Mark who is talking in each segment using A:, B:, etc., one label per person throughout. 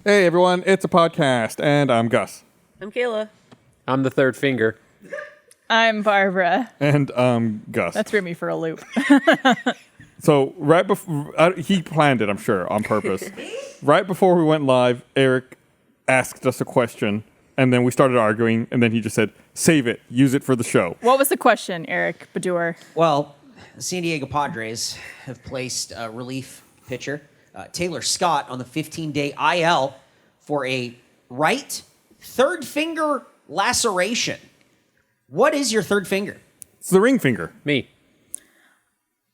A: Hey everyone, it's a podcast, and I'm Gus.
B: I'm Kayla.
C: I'm the third finger.
D: I'm Barbara.
A: And Gus.
D: That threw me for a loop.
A: So right before he planned it, I'm sure, on purpose. Right before we went live, Eric asked us a question, and then we started arguing, and then he just said, "Save it, use it for the show."
D: What was the question, Eric Badur?
E: Well, the San Diego Padres have placed a relief pitcher, Taylor Scott, on the 15-day IL for a right third finger laceration. What is your third finger?
A: It's the ring finger.
C: Me.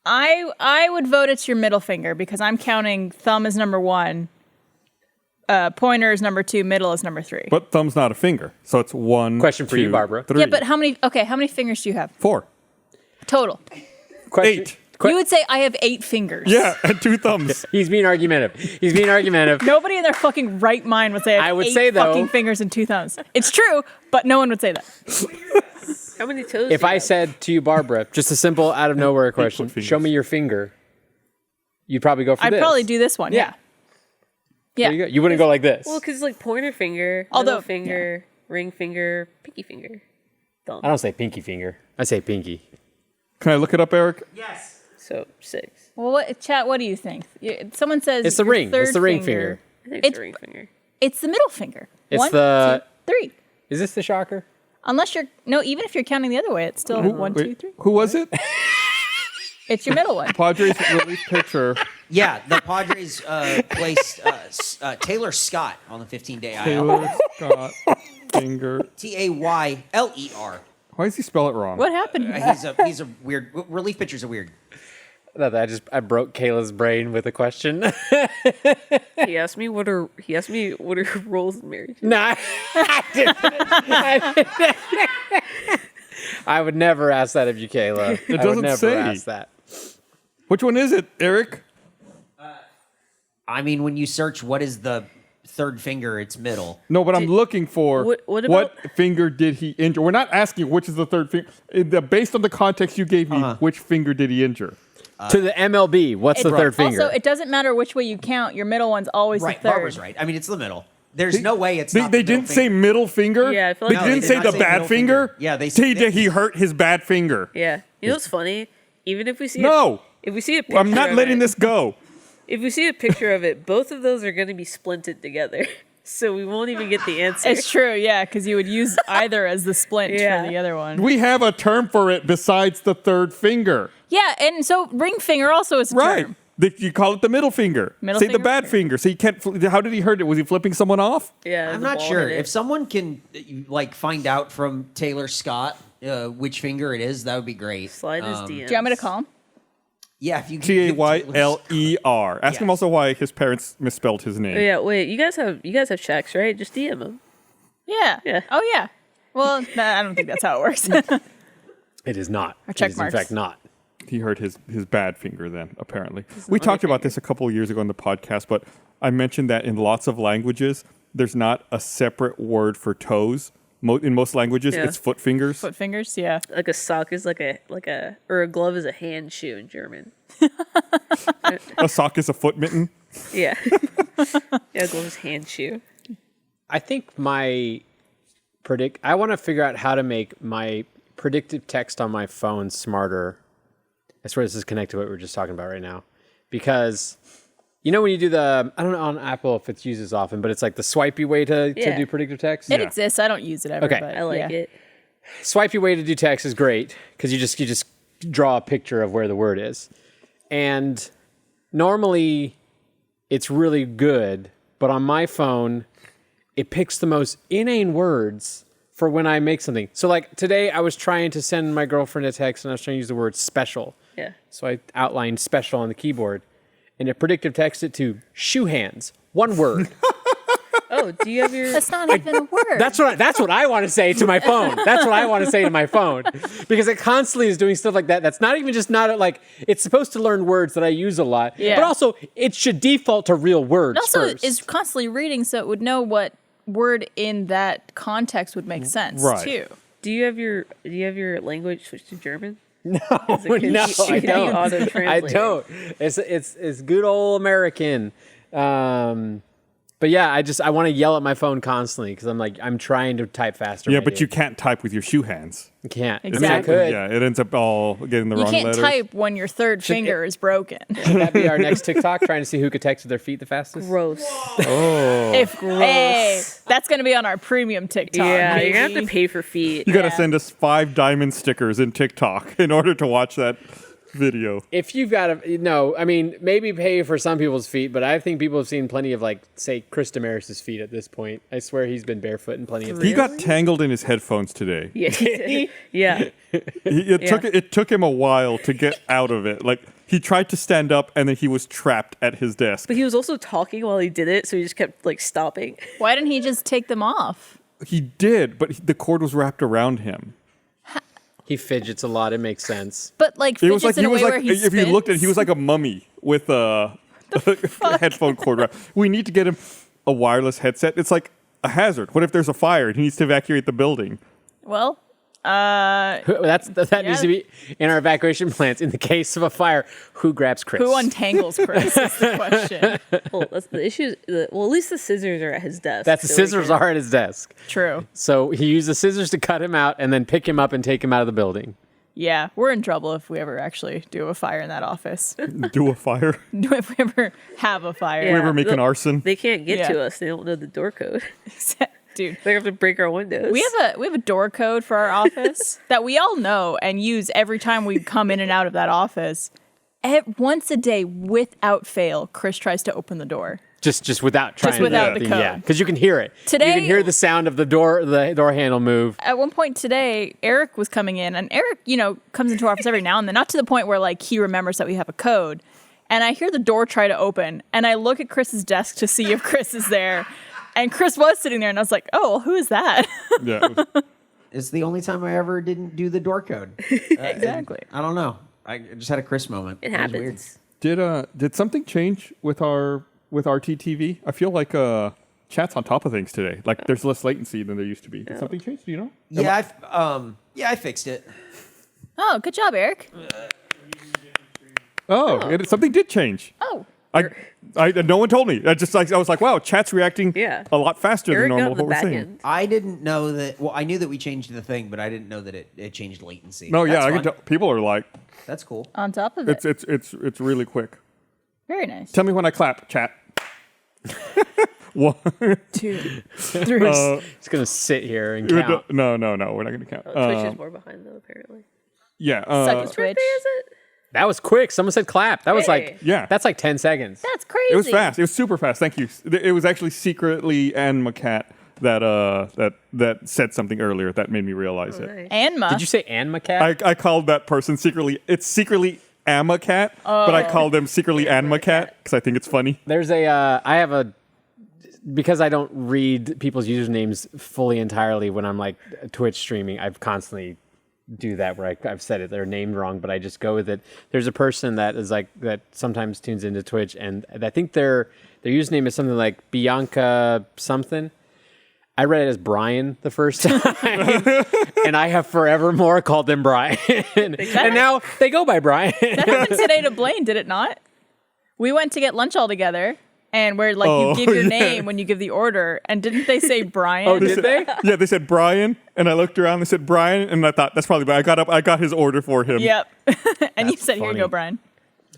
D: I would vote it's your middle finger because I'm counting thumb as number 1, pointer is number 2, middle is number 3.
A: But thumb's not a finger, so it's 1,
C: Question for you,
A: 2,
C: Barbara.
A: 3.
D: Yeah, but how many fingers do you have?
A: 4.
D: Total.
C: Question.
A: 8.
D: You would say I have 8 fingers.
A: Yeah, and 2 thumbs.
C: He's being argumentative.
D: Nobody in their fucking right mind would say I have
C: would
D: 8
C: say, though-
D: fucking fingers and 2 thumbs. It's true, but no one would say that.
B: How many toes?
C: If
B: do you
C: I
B: have?
C: said to you, Barbara, just a simple out of nowhere question,
A: fingers.
C: show me your finger, you'd probably go for
D: I'd
C: this.
D: probably do this one, yeah.
C: There you go. You wouldn't go like this.
B: Well, because like pointer finger,
D: Although-
B: middle finger, ring finger, pinky finger, thumb.
C: I don't say pinky finger. I say pinky.
A: Can I look it up, Eric?
E: Yes.
B: So 6.
D: Well, chat, what do you think? Someone says
C: It's the
D: your
C: ring.
D: third
C: It's the ring finger.
B: I think it's the ring finger.
D: It's the middle finger.
C: It's
D: 1,
C: the-
D: 2, 3.
C: Is this the shocker?
D: Unless even if you're counting the other way, it's still 1, 2, 3.
A: Who was it?
D: It's your middle one.
A: Padres relief pitcher.
E: Yeah, the Padres placed Taylor Scott on the 15-day IL.
A: Taylor Scott finger.
E: Tayler.
A: Why does he spell it wrong?
D: What happened?
E: He's a weird relief pitchers are weird.
C: I broke Kayla's brain with a question.
B: He asked me what are roles in marriage.
C: Nah, I didn't. I would never ask that of you, Kayla.
A: It
C: I would
A: doesn't
C: never
A: say.
C: ask that.
A: Which one is it, Eric?
E: I mean, when you search what is the third finger, it's middle.
A: No, but I'm looking for
B: what about-
A: finger did he injure? We're not asking which is the third finger. Based on the context you gave me, which finger did he injure?
C: To the MLB, what's the third finger?
D: Also, it doesn't matter which way you count. Your middle one's always
E: Right,
D: the third.
E: Barbara's right. I mean, it's the middle. There's no way it's
A: They,
E: not
A: they
E: the middle
A: didn't say
E: finger.
A: middle finger.
B: Yeah, I feel
A: they
B: like-
E: No,
A: didn't
E: they
A: say
E: did
A: the
E: not say
A: bad
E: middle
A: finger.
E: finger. Yeah, they
A: said
E: said-
A: he hurt his bad finger.
B: Yeah. You know what's funny? Even if we see
A: No.
B: if we see a picture
A: I'm not
B: of
A: letting
B: it,
A: this go.
B: If we see a picture of it, both of those are going to be splinted together. So we won't even get the answer.
D: It's true, yeah, because you would use either as the splint
B: Yeah.
D: for the other one.
A: We have a term for it besides the third finger.
D: Yeah, and so ring finger also is a
A: Right.
D: term.
A: You call it the middle finger.
D: Middle
A: say the
D: finger,
A: bad
D: ring
A: finger. So you can't. How did he hurt it? Was he flipping someone off?
B: Yeah,
E: I'm
B: the
E: not
B: ball
E: sure.
B: hit it.
E: If someone can find out from Taylor Scott which finger it is, that would be great.
B: Slide his DMs.
D: Do you want me to call him?
E: Yeah, if you can
A: Tayler. Ask him
E: Yes.
A: also why his parents misspelled his name.
B: Oh, yeah, wait. You guys have Shaqs, right? Just DM him.
D: Yeah.
B: Yeah.
D: Oh, yeah. Well, I don't think that's how it works.
C: It is not.
D: check
C: it is
D: marks.
C: in fact not.
A: He hurt his bad finger then, apparently. We talked about this a couple of years ago in the podcast, but I mentioned that in lots of languages, there's not a separate word for toes. In most languages,
B: Yeah.
A: it's foot fingers.
D: Foot fingers, yeah.
B: Like a sock is like a or a glove is a hand shoe in German.
A: A sock is a foot mitten.
B: Yeah. Yeah, a glove is hand shoe.
C: I think I want to figure out how to make my predictive text on my phone smarter. I swear this is connected to what we were just talking about right now. Because, you know when you do I don't know on Apple if it's used as often, but it's like the swipey way to
B: Yeah.
C: do predictive text.
D: It exists. I don't use it ever.
C: Okay.
D: But
B: I like
D: yeah.
B: it.
C: Swipey way to do text is great because you just draw a picture of where the word is. And normally it's really good, but on my phone, it picks the most inane words for when I make something. So like today I was trying to send my girlfriend a text and I was trying to use the word special.
B: Yeah.
C: So I outlined special on the keyboard and it predictive texted to shoe hands. One word.
B: Oh, do you have your
D: That's not even a word.
C: That's what I want to say to my phone. That's what I want to say to my phone because it constantly is doing stuff like that. That's not even just not like it's supposed to learn words that I use a lot,
D: Yeah.
C: but also it should default to real words
D: It also
C: first.
D: is constantly reading, so it would know what word in that context would make sense,
A: Right.
D: too.
B: do you have your language switched to German?
C: no,
B: Can you
C: I don't.
B: auto-translate
C: I
B: it?
C: don't. It's good old American. But yeah, I want to yell at my phone constantly because I'm trying to type faster.
A: Yeah, but you can't type with your shoe hands.
C: You can't.
D: Exactly.
C: I mean, I could.
A: Yeah, it ends up all getting the
D: You
A: wrong
D: can't
A: letters.
D: type when your third finger is broken.
C: Should that be our next TikTok? Trying to see who could text with their feet the fastest.
B: Gross.
D: Hey, that's going to be on our premium TikTok.
B: Yeah, you're gonna have
D: baby.
B: to pay for feet.
A: You got to
D: Yeah.
A: send us 5 diamond stickers in TikTok in order to watch that video.
C: If you've got maybe pay for some people's feet, but I think people have seen plenty of say Chris Damaris's feet at this point. I swear he's been barefoot in plenty of
A: He
C: things.
A: got tangled in his headphones today.
B: Yeah, he did. Yeah.
A: It took him a while to get out of it. Like he tried to stand up and then he was trapped at his desk.
B: But he was also talking while he did it, so he just kept stopping.
D: Why didn't he just take them off?
A: He did, but the cord was wrapped around him.
C: He fidgets a lot. It makes sense.
D: But
A: It was
D: fidgets in a way where he
A: if you looked at it, he was
D: spins?
A: like a mummy with a headphone cord wrap. We need to get him a wireless headset. It's like a hazard. What if there's a fire and he needs to evacuate the building?
D: Well,
C: That needs to be in our evacuation plans. In the case of a fire, who grabs Chris?
D: who untangles Chris is the question.
B: Well, that's the issue. Well, at least the scissors are at his desk.
C: That's the
B: so we
C: scissors
B: can-
C: are at his desk.
D: True.
C: So he used the scissors to cut him out and then pick him up and take him out of the building.
D: Yeah, we're in trouble if we ever actually do a fire in that office.
A: Do a fire?
D: If we ever have a fire.
A: We ever make an arson?
B: They can't get
D: Yeah.
B: to us. They don't know the door code.
D: Dude,
B: They have to break our windows.
D: we have a door code for our office that we all know and use every time we come in and out of that office. Once a day, without fail, Chris tries to open the door.
C: Just without trying
D: without
C: to,
D: the code.
C: Yeah, because you can hear it.
D: Today-
C: you can hear the sound of the door handle move.
D: At one point today, Eric was coming in, and Eric, comes into our office every now and then, not to the point where he remembers that we have a code. And I hear the door try to open, and I look at Chris's desk to see if Chris is there. And Chris was sitting there, and I was like, "Oh, well, who is that?"
A: Yeah.
E: It's the only time I ever didn't do the door code.
D: Exactly.
E: I don't know. I just had a Chris moment.
B: It
E: was weird.
B: happens.
A: Did something change with our TTV? I feel like chat's on top of things today. Like there's less latency than there used to be. Did something change? Do you know?
E: Yeah, I fixed it.
D: Oh, good job, Eric.
A: Something did change.
D: Oh,
A: No one told me. I was like, wow, chat's reacting a lot faster
B: Eric
A: than
B: got
A: normal.
B: the
A: What we're
B: back
A: saying.
B: end.
E: I didn't know that. Well, I knew that we changed the thing, but I didn't know that it changed latency.
A: No, yeah,
E: That's
A: I can
E: fun.
A: tell. People are like,
E: That's cool.
D: on top of it.
A: it's really quick.
D: Very nice.
A: Tell me when I clap, chat. 1,
D: 2, 3.
C: He's gonna sit here and count.
A: No, we're not going to count.
B: Twitch is more behind though, apparently.
A: Yeah,
D: Suck it,
B: Whose
D: Twitch.
B: birthday is it?
C: That was quick. Someone said clap. That was
B: Hey.
A: Yeah.
C: That's like 10 seconds.
B: That's crazy.
A: it was fast. It was super fast. Thank you. It was actually secretly Anne McCat that said something earlier that made me realize it.
B: Nice.
D: Anma.
C: Did you say Anne McCat?
A: I called that person secretly. It's secretly Amma Cat, but I called them secretly Anma Cat because I think it's funny.
C: There's because I don't read people's usernames fully entirely when I'm Twitch streaming, I've constantly do that where I've said it, they're named wrong, but I just go with it. There's a person that is that sometimes tunes into Twitch, and I think their username is something like Bianca something. I read it as Brian the first time, and I have forevermore called them Brian. And now they go by Brian.
D: That happened today to Blaine, did it not? We went to get lunch all together, and where you give your name when you give the order, and didn't they say Brian?
C: Oh, did they?
A: Yeah, they said Brian, and I looked around. They said Brian, and I thought that's probably. But I got up. I got his order for him.
D: Yep. And you
C: That's
D: said, "Here you
C: funny.
D: go, Brian."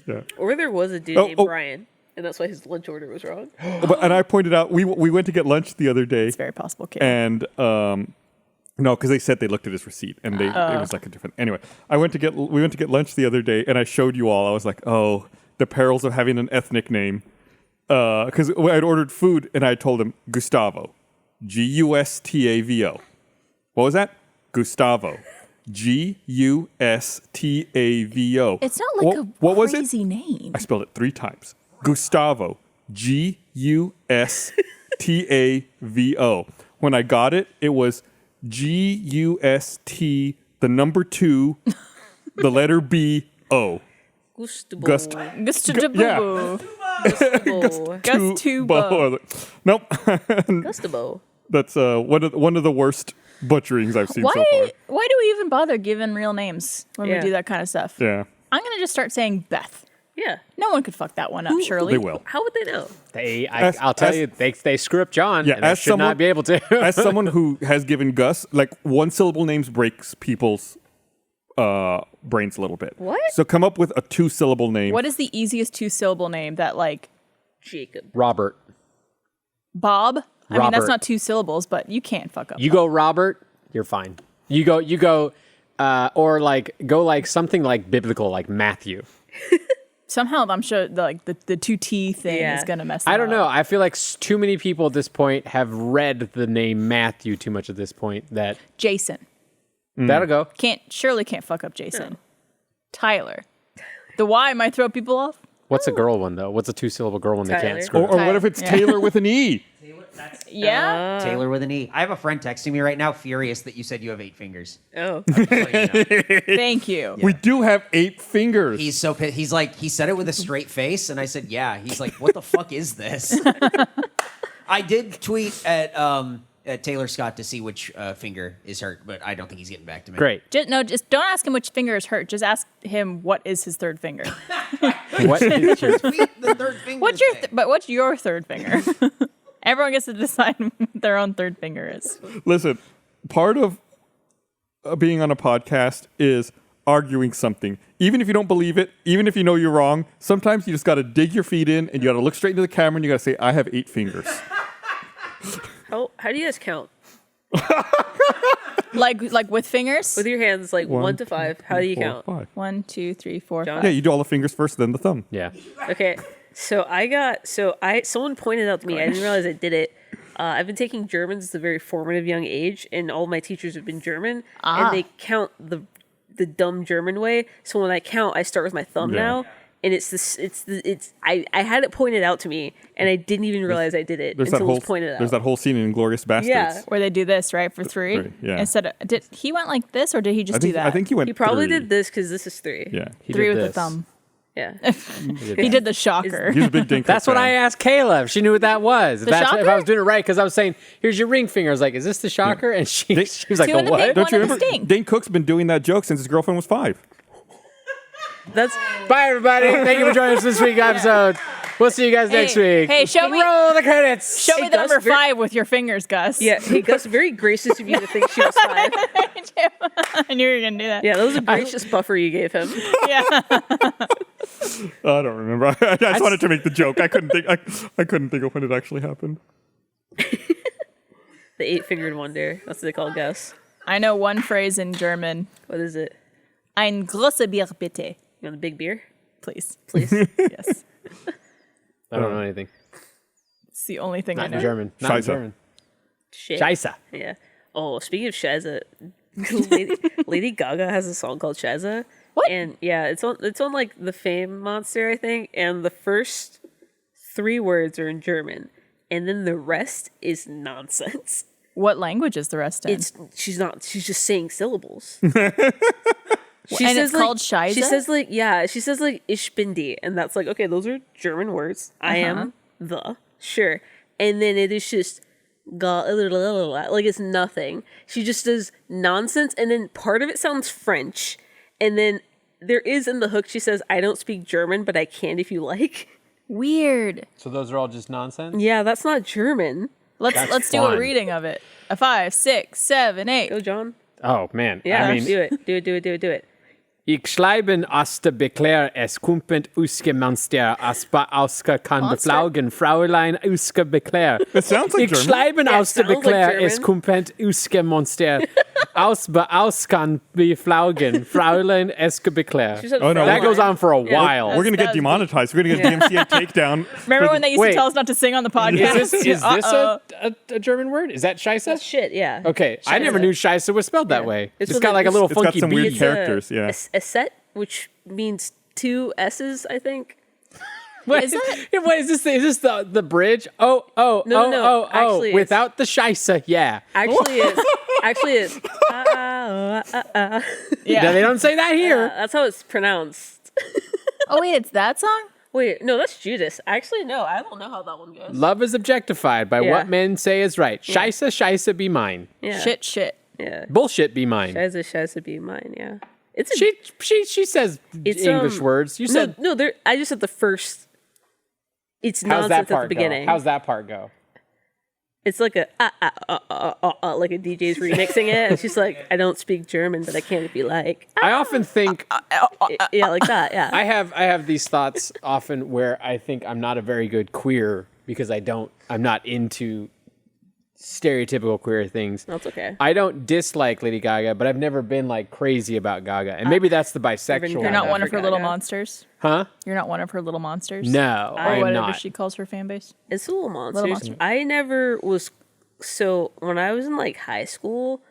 A: Yeah.
B: Or there was a dude named Brian, and that's why his lunch order was wrong.
A: And I pointed out we went to get lunch the other day,
D: It's very possible, kid.
A: and no, because they said they looked at his receipt, and it was like a different. Anyway, we went to get lunch the other day, and I showed you all. I was like, oh, the perils of having an ethnic name. Because I'd ordered food and I told him Gustavo, Gustavo. What was that? Gustavo, Gustavo.
D: It's not like
A: what
D: a
A: was it?
D: crazy name.
A: I spelled it 3 times. Gustavo, Gustavo. When I got it, it was Gust, the number 2, the letter B, O.
B: Gustavo.
D: Gustavo.
B: Gustavo.
D: Gustavo.
A: Nope.
B: Gustavo.
A: That's one of the worst butcherings I've seen so far.
D: Why do we even bother giving real names when we
B: Yeah.
D: do that kind of stuff?
A: Yeah.
D: I'm gonna just start saying Beth
B: Yeah.
D: No one could fuck that one up, surely.
A: They will.
B: How would they know?
C: I'll tell you, they screw up John,
A: Yeah,
C: and they
A: as
C: should
A: someone-
C: not be able to.
A: As someone who has given Gus, like, one syllable names breaks people's brains a little bit.
B: What?
A: So come up with a 2-syllable name.
D: What is the easiest 2-syllable name that, like,
B: Jacob.
C: Robert.
D: Bob? I mean, that's
C: Robert.
D: not 2 syllables, but you can't fuck up.
C: You go Robert, you're fine. You go, or like go like something like biblical, like Matthew.
D: Somehow, I'm sure the 2 T thing
B: Yeah.
D: is gonna mess.
C: I
D: them
C: don't know.
D: up.
C: I feel like too many people at this point have read the name Matthew too much at this point. That
D: Jason
C: that'll go.
D: surely can't fuck up Jason. Tyler. The Y might throw people off.
C: What's a girl one though? What's a 2-syllable girl one they
B: Tyler.
C: can't screw?
A: or what if it's
D: Yeah.
A: Taylor with an E?
D: Yeah.
E: Taylor with an E. I have a friend texting me right now, furious that you said you have 8 fingers.
B: Oh.
E: Just so you know.
D: Thank you.
A: We do have 8 fingers.
E: He's so pissed. He's like, he said it with a straight face, and I said, yeah. He's like, what the fuck is this? I did tweet at Taylor Scott to see which finger is hurt, but I don't think he's getting back to me.
C: Great.
D: Just don't ask him which finger is hurt. Just ask him what is his third finger.
C: What is your,
E: Tweet the third finger.
D: What's your third finger? Everyone gets to decide what their own third finger is.
A: Listen, part of being on a podcast is arguing something. Even if you don't believe it, even if you know you're wrong, sometimes you just got to dig your feet in and you got to look straight into the camera and you got to say, I have 8 fingers.
B: How do you guys count?
D: Like with fingers?
B: With your hands, like 1 to 5. How do you
A: 4,
B: count?
A: 5.
D: 1, 2, 3, 4,
B: John?
D: 5.
A: Yeah, you do all the fingers first, then the thumb.
C: yeah.
B: Okay. Someone pointed out to me, I didn't realize I did it. I've been taking German since a very formative young age, and all my teachers have been German, and they count the dumb German way. So when I count, I start with my thumb
A: Yeah.
B: now, and I had it pointed out to me, and I didn't even realize I did it
A: There's that
B: until it
A: whole
B: was pointed out.
A: there's that whole scene in Inglourious Bastards.
B: Yeah.
D: Where they do this, right? For 3?
A: 3, yeah.
D: Instead of, did he went like this or did he just do that?
A: I think he went
B: He probably
A: 3.
B: did this because this is 3.
A: Yeah.
C: He
D: 3
C: did
D: with
C: this.
D: the thumb.
B: Yeah.
D: He did the shocker.
A: He's a big Dink
C: That's
A: fan.
C: what I asked Kayla if she knew what that was. If,
D: The
C: if I
D: shocker?
C: was doing it right, because I was saying, here's your ring finger. I was like, is this the shocker? And she was like,
D: 2
C: the
D: and a
C: what?
D: pink,
A: Don't
D: one
A: you
D: and a
A: remember?
D: stink.
A: Dane Cook's been doing that joke since his girlfriend was 5.
B: That's
C: Bye, everybody. Thank you for joining us this week's episode. We'll see you guys next week.
D: Hey, show me
C: Roll the credits.
D: show me
B: Hey,
D: the
B: Gus,
D: number
B: very-
D: 5 with your fingers, Gus.
B: yeah. Hey, Gus, very gracious of you to think she was 5.
D: I knew you were gonna do that.
B: Yeah, that was a gracious buffer you gave him.
D: Yeah.
A: I don't remember. I just wanted to make the joke. I couldn't think. I couldn't think of when it actually happened.
B: The 8-fingered wonder. That's what they call Gus.
D: I know one phrase in German.
B: What is it?
D: Ein große Bier bitte.
B: You want a big beer?
D: Please.
B: Please.
D: Yes.
C: I don't know anything.
D: It's the only thing I
C: Not
D: know.
C: in German. Not in
A: Scheiße.
C: German.
B: Shit.
C: Scheisse.
B: Yeah. Oh, speaking of Shazza, Lady Gaga has a song called Shazza.
D: What?
B: And yeah, it's on like the Fame Monster, I think. And the first 3 words are in German, and then the rest is nonsense.
D: What language is the rest in?
B: She's just saying syllables. She
D: And
B: says,
D: it's called Scheisse?
B: She says she says Ich bin die, and that's like, okay, those are German words. I am the, sure. And then it is just like it's nothing. She just does nonsense, and then part of it sounds French, and then there is in the hook she says, I don't speak German, but I can if you like.
D: Weird.
C: So those are all just nonsense?
B: Yeah, that's not German.
D: Let's do
C: fun.
D: a reading of it. A 5, 6, 7, 8.
B: Go, John.
C: Oh, man.
B: Yeah,
C: I mean,
B: do it.
C: Ich schreiben aus der Beklär, es kumpent uske Monster, aspa auska kann
D: Monster?
C: beflaugen, Fraulein uske Beklär.
A: It sounds like
C: Ich
A: German.
C: schreiben aus der
B: sounds like
C: Beklär, es
B: German.
C: kumpent uske Monster, auskan beflaugen, Fraulein uske Beklär.
B: She said
A: Oh, no.
C: That goes on for a
B: Yeah.
C: while.
A: We're gonna
D: That
A: get
D: was-
A: demonetized. We're gonna get DMCA takedown.
D: Remember when they used
C: Wait.
D: to tell us not to sing on the podcast?
C: Is this
D: Uh-oh.
C: a German word? Is that Scheisse?
B: That's shit, yeah.
C: Okay, I never knew Scheisse was spelled that way.
B: It's
C: It's
B: with
C: got
B: a-
C: like a little
A: it's got
C: funky
A: some weird
C: beat.
A: characters, yeah.
B: A set, which means 2 S's, I think.
C: What
D: Is it?
C: What is this? Is this the bridge? Oh,
B: No. Actually, it's-
C: Without the Scheisse, yeah.
B: Actually, it's.
D: Yeah.
C: No, they don't say that here.
B: That's how it's pronounced.
D: Oh wait, it's that song?
B: Wait, no, that's Judas. Actually, no, I don't know how that one goes.
C: Love is objectified by
B: Yeah.
C: what men say is right. Scheisse, Scheisse, be mine.
B: Yeah.
D: Shit.
B: Yeah.
C: Bullshit, be mine.
B: Scheiße, be mine, yeah. It's a,
C: She says
B: It's,
C: English words. You said
B: no. There. I just said the first. It's
C: how's that
B: nonsense at the
C: part go?
B: beginning.
C: How's that part go?
B: It's like a like a DJ's remixing it, and she's like, "I don't speak German, but I can if you like."
C: I often think
B: Yeah, like that. Yeah.
C: I have these thoughts often where I think I'm not a very good queer because I'm not into stereotypical queer things.
B: That's okay.
C: I don't dislike Lady Gaga, but I've never been like crazy about Gaga, and maybe that's the bisexual.
D: You're not one of her little
B: Gaga.
D: monsters?
C: huh?
D: You're not one of her little monsters?
C: No,
D: Or
C: I'm
D: whatever
C: not.
D: she calls her fan base?
B: It's Little Monsters.
D: Monsters.
B: I never was. So when I was in like high school,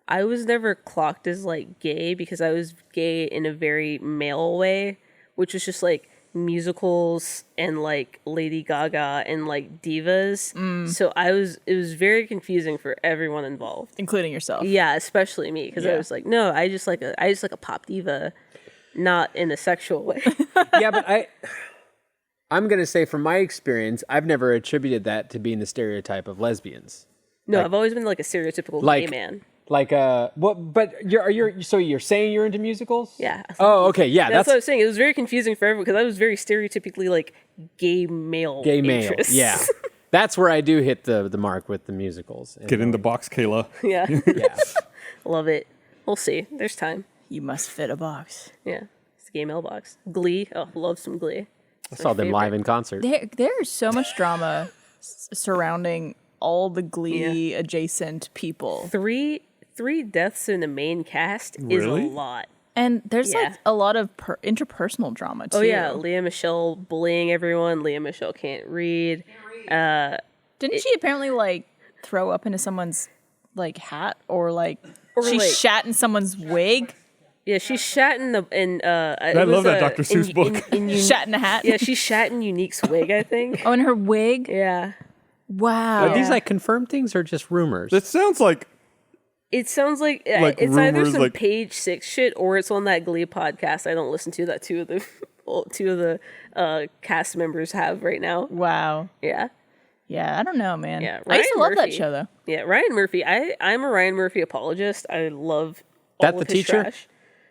B: I was never clocked as like gay because I was gay in a very male way, which was just like musicals and like Lady Gaga and like divas. So it was very confusing for everyone involved.
D: Including yourself.
B: Yeah, especially me because I
D: Yeah.
B: was like, no, I just like a pop diva, not in a sexual way.
C: Yeah, but I'm gonna say from my experience, I've never attributed that to being the stereotype of lesbians.
B: No, I've always been like a stereotypical
C: Like-
B: gay man.
C: Like what? But so you're saying you're into musicals?
B: Yeah.
C: Oh, okay, yeah.
B: That's what I was saying. It was very confusing for everyone because I was very stereotypically like gay male.
C: gay male.
B: interests.
C: Yeah, that's where I do hit the mark with the musicals. And,
A: Get in the box, Kayla.
B: Yeah.
C: Yeah.
B: Love it. We'll see. There's time.
D: You must fit a box.
B: Yeah. It's a gay mailbox. Glee. Oh, love some Glee.
C: I saw them live in concert.
D: There's so much drama surrounding all the Glee adjacent people.
B: Three deaths in the main cast is a
A: Really?
B: lot.
D: And there's
B: Yeah.
D: like a lot of interpersonal drama too.
B: Oh yeah, Leah Michelle bullying everyone. Leah Michelle can't read.
D: Didn't she apparently like throw up into someone's like hat or like she
B: like-
D: shat in someone's wig?
B: Yeah, she shat in the
A: I love that Dr. Seuss book.
D: Shat in a hat?
B: Yeah, she shat in Unique's wig, I think.
D: Oh, in her wig?
B: Yeah.
D: Wow.
C: Are these like confirmed things or just rumors?
A: It sounds like
B: It sounds like,
A: Like
B: it's either
A: rumors,
B: some
A: like-
B: Page Six shit or it's on that Glee podcast I don't listen to that two of the cast members have right now.
D: Wow.
B: Yeah,
D: Yeah, I don't know, man.
B: yeah.
D: I used to love that
B: Murphy.
D: show though.
B: Yeah, Ryan Murphy. I'm a Ryan Murphy apologist. I love all
C: That
B: of
C: the
B: his
C: teacher?
B: trash.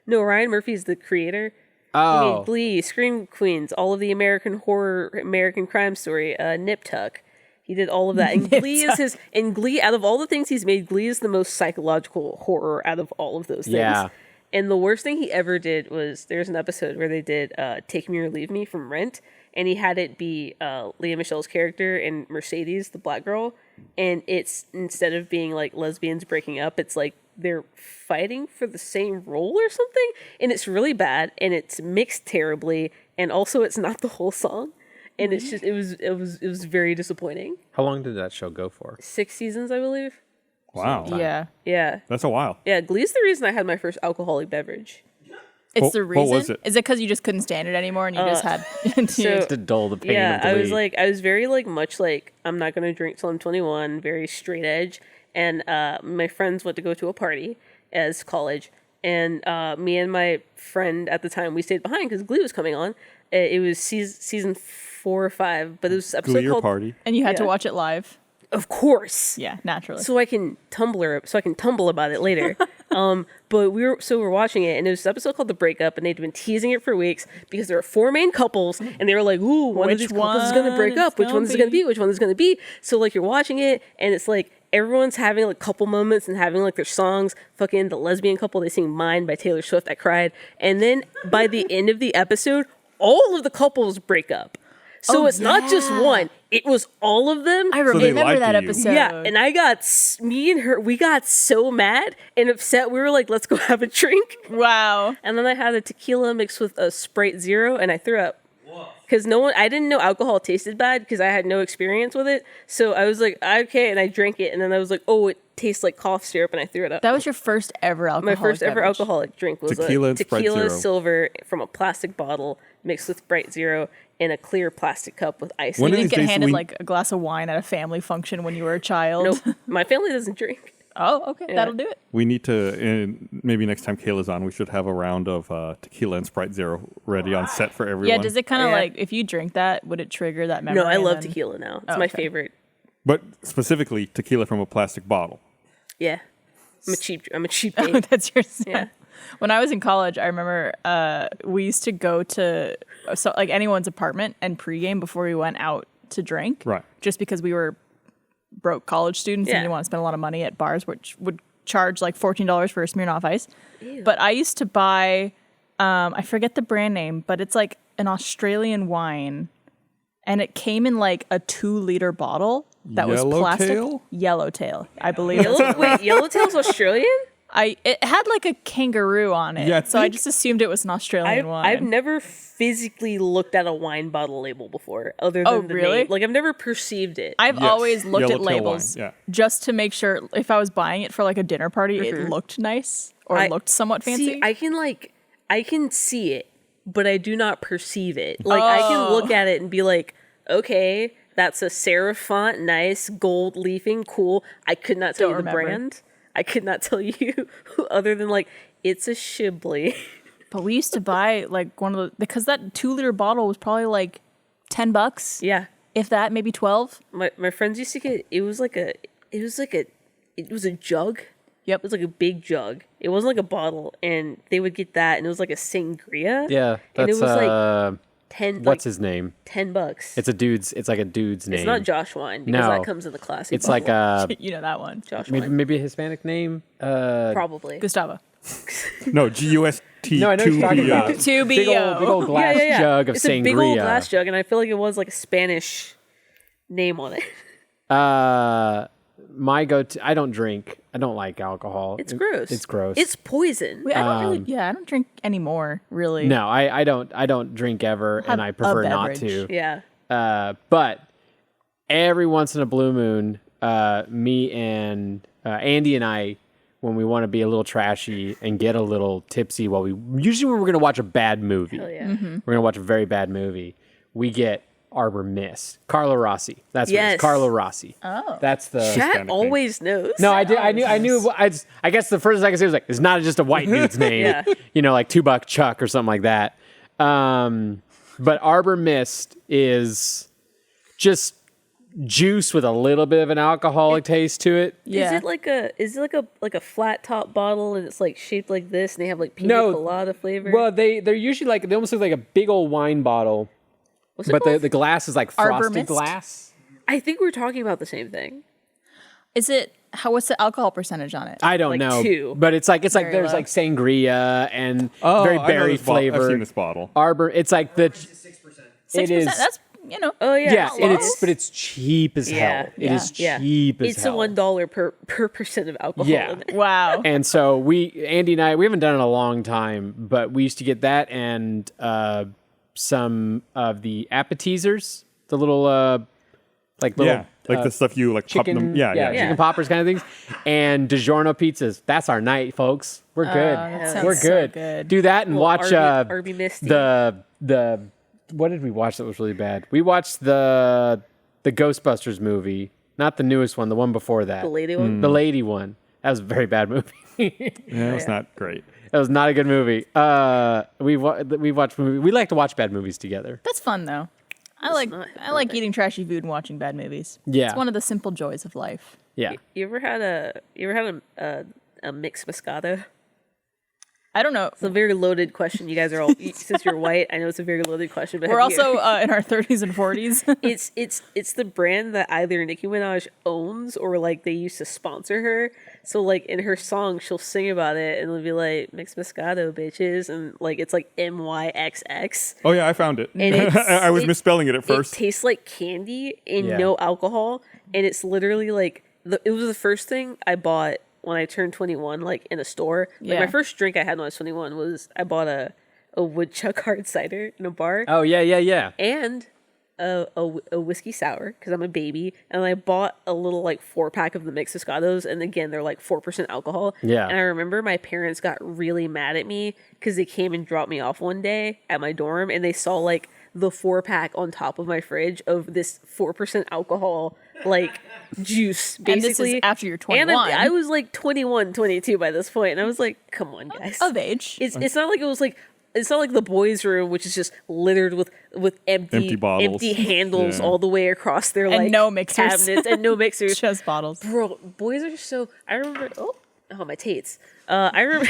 B: No, Ryan Murphy's the creator. He
C: oh,
B: made Glee, Scream Queens, all of the American Horror, American Crime Story, Nip Tuck. He did all of that. And Glee is his. And Glee, out of all the things he's made, Glee is the most psychological horror out of all of those things.
C: Yeah.
B: And the worst thing he ever did was there's an episode where they did "Take Me or Leave Me" from Rent, and he had it be Leah Michelle's character and Mercedes, the black girl, and it's instead of being like lesbians breaking up, it's like they're fighting for the same role or something, and it's really bad, and it's mixed terribly, and also it's not the whole song, and it's just it was very disappointing.
C: how long did that show go for?
B: 6 seasons, I believe.
A: wow.
D: Yeah.
B: Yeah,
A: That's a while.
B: yeah. Glee's the reason I had my first alcoholic beverage.
D: It's
A: What-
D: the
A: what
D: reason.
A: was it?
D: Is it because you just couldn't stand it anymore and you just had
B: so-
C: To dull the pain
B: Yeah,
C: of the
B: I was
C: lead.
B: I was very much like I'm not gonna drink till I'm 21, very straight edge. And my friends went to go to a party as college, and me and my friend at the time we stayed behind because Glee was coming on. It was season 4 or 5, but it was an episode
A: Glee or
B: called
A: party.
D: and you had to
B: Yeah.
D: watch it live.
B: Of course.
D: Yeah, naturally.
B: So I can tumble about it later. But we're watching it, and it was an episode called The Breakup, and they'd been teasing it for weeks because there are 4 main couples, and they were like, "Ooh, one of
D: Which
B: these couples is gonna break
D: one
B: up.
D: it's
B: Which
D: gonna
B: one is it gonna
D: be?"
B: be? Which one is it gonna be?" So like you're watching it, and it's like everyone's having like couple moments and having like their songs. Fucking the lesbian couple, they sing "Mine" by Taylor Swift. I cried, and then by the end of the episode, all of the couples break up. So
D: Oh,
B: it's not just
D: yeah.
B: one; it was all of them.
D: I
A: they
D: remember
A: lied
D: that
A: to you.
D: episode.
B: Yeah, and I got me and her. We got so mad and upset. We were like, "Let's go have a drink."
D: Wow.
B: And then I had a tequila mixed with a Sprite Zero, and I threw up because I didn't know alcohol tasted bad because I had no experience with it. So I was like, "Okay," and I drank it, and then I was like, "Oh, it tastes like cough syrup," and I threw it up.
D: That was your first ever
B: My
D: alcoholic
B: first ever
D: beverage.
B: alcoholic drink was
A: Tequila
B: a
A: and Sprite
B: tequila
A: Zero.
B: silver from a plastic bottle mixed with Sprite Zero in a clear plastic cup with ice.
A: One
B: in
A: of
B: it.
D: You didn't
A: these
D: get
A: days
D: handed
A: we-
D: like a glass of wine at a family function when you were a child.
B: Nope, my family doesn't drink.
D: Oh, okay. That'll do it.
A: We need to, maybe next time Kayla's on, we should have a round of tequila and Sprite Zero ready on set for everyone.
D: Yeah, does it kind of
B: Yeah.
D: like, if you drink that, would it trigger that memory?
B: No, I
D: and
B: love
D: then-
B: tequila now. It's
D: Oh,
B: my
D: okay.
B: favorite.
A: But specifically tequila from a plastic bottle.
B: Yeah, I'm a cheap date.
D: That's your
B: Yeah.
D: When I was in college, I remember we used to go to anyone's apartment and pregame before we went out to drink.
A: Right.
D: Just because we were broke college students and
B: Yeah.
D: didn't want to spend a lot of money at bars, which would charge like $14 for a Smirnoff Ice. But I used to buy, I forget the brand name, but it's like an Australian wine, and it came in like a 2-liter bottle that was plastic.
A: Yellowtail?
D: Yellowtail, I believe.
B: Wait, Yellowtail's Australian?
D: It had like a kangaroo on it,
A: Yeah, I
D: so I
A: think-
D: just assumed it was an Australian wine.
B: I've never physically looked at a wine bottle label before, other than
D: Oh,
B: the
D: really?
B: name. Like, I've never perceived it.
D: I've
A: Yes,
D: always looked at
A: Yellowtail
D: labels
A: wine, yeah.
D: just to make sure if I was buying it for like a dinner party, it looked nice or
B: I-
D: looked somewhat fancy.
B: See, I can see it, but I do not perceive it. Like, I can look at it and be like, okay, that's a serif font, nice, gold leafing, cool. I could not tell
D: Don't
B: you the
D: remember.
B: brand. I could not tell you other than like, it's a Shibley.
D: But we used to buy like one of the, because that 2-liter bottle was probably like $10,
B: Yeah.
D: if that, maybe 12.
B: My friends used to get, it was a jug.
D: Yep.
B: It was like a big jug. It wasn't like a bottle, and they would get that, and it was like a sangria.
C: Yeah,
B: and
C: that's
B: it was like 10.
C: what's his name?
B: $10.
C: It's like a dude's name.
B: It's not Josh wine because
C: No.
B: that comes in the classic.
C: It's like
B: bottle.
C: a
D: You know that one.
B: Josh
C: maybe,
B: wine,
C: maybe a Hispanic name.
B: probably.
D: Gustavo.
A: No, GUST.
C: No, I know what you're talking about.
D: 2BO.
C: Big old glass jug of
B: it's
C: sangria.
B: a big old glass jug, and I feel like it was like a Spanish name on it.
C: My go-to. I don't drink. I don't like alcohol.
B: It's gross.
C: It's gross.
B: It's poison.
D: Wait, I don't really, I don't drink anymore, really.
C: no. I don't drink ever, and
D: Have
C: I prefer
D: a
C: not
D: beverage.
C: to.
B: Yeah.
C: But every once in a blue moon, me and Andy and I, when we want to be a little trashy and get a little tipsy, usually when we're going to watch a bad movie,
B: Hell yeah.
D: Mm-hmm.
C: we're going to watch a very bad movie, we get Arbor Mist. Carlo Rossi. That's what it
B: Yes.
C: is. Carlo Rossi.
D: Oh.
C: That's the.
B: Chat
A: thing.
B: always knows.
C: No, I did. I knew. I guess the first thing I could say was like, it's not just a white dude's name.
B: Yeah.
C: You know, like $2 Chuck or something like that. But Arbor Mist is just juice with a little bit of an alcoholic taste to it.
D: Yeah.
B: Is it like a flat top bottle and it's like shaped like this and they have like pina
C: No.
B: colada flavor?
C: Well, they're usually like they almost look like a big old wine bottle,
B: What's it
C: but
B: called?
C: the glass is like
D: Arbor
C: frosted
D: Mist?
C: glass.
B: I think we're talking about the same thing.
D: Is it, what's the alcohol percentage on it?
C: I don't
B: Like
C: know,
B: 2.
C: but it's like
D: Very
C: there's
D: low.
C: like sangria and
A: Oh,
C: very
A: I know
C: berry
A: this bottle. I've
C: flavor.
A: seen this bottle.
C: Arbor, it's like the
D: 6%.
C: it is.
D: That's, you know.
B: Oh yeah.
C: Yeah,
B: it
C: and
B: is.
C: but it's cheap as
B: Yeah,
C: hell. It is
B: yeah.
C: cheap as
B: It's
C: hell.
B: a $1 per percent of alcohol.
C: Yeah.
B: In it.
D: Wow.
C: And so Andy and I, we haven't done it in a long time, but we used to get that and some of the appetizers, the little little
A: Yeah, like the stuff you like pop
C: chicken,
A: them. Yeah, yeah.
C: chicken poppers kind of things, and DiGiorno pizzas. That's our night, folks. We're good.
D: that
C: We're
D: sounds so
C: good.
D: good.
C: Do that and watch
B: Arby Misty.
C: the what did we watch that was really bad? We watched the Ghostbusters movie, not the newest one, the one before that.
B: The lady one.
C: The lady one. That was a very bad movie.
A: Yeah, it's not great.
C: That was not a good movie. We watched movie. We like to watch bad movies together.
D: That's fun, though. I like eating trashy food and watching bad movies.
C: Yeah.
D: It's one of the simple joys of life.
C: Yeah.
B: You ever had a mixed Moscato?
D: I don't know.
B: It's a very loaded question. You guys are all since you're white. I know it's a very loaded question, but
D: We're
B: have you-
D: also in our 30s and 40s.
B: it's the brand that either Nicki Minaj owns or like they used to sponsor her. So like in her song, she'll sing about it and it'll be like mixed Moscato, bitches, and like it's like MYXX.
A: Oh yeah, I found it.
B: And it's-
A: I was
B: it-
A: misspelling it at first.
B: It tastes like candy and
C: Yeah.
B: no alcohol, and it's literally like it was the first thing I bought when I turned 21, like in a store. Like
D: Yeah.
B: my first drink I had when I was 21 was I bought a woodchuck hard cider in a bar
C: Oh yeah.
B: and a whiskey sour because I'm a baby, and I bought a little like 4-pack of the mixed Moscatos, and again they're like 4% alcohol.
C: Yeah.
B: And I remember my parents got really mad at me because they came and dropped me off one day at my dorm, and they saw like the 4-pack on top of my fridge of this 4% alcohol like juice basically.
D: And this is after you're
B: And
D: 21.
B: I was like 21, 22 by this point, and I was like, come on guys.
D: Of age.
B: It's not like it was like it's not like the boys' room, which is just littered with
A: Empty bottles.
B: empty handles
A: Yeah.
B: all the way across their
D: And
B: like
D: no mixers.
B: cabinets and no mixers.
D: Just bottles.
B: Bro, boys are so. I remember. Oh my tates. I remember.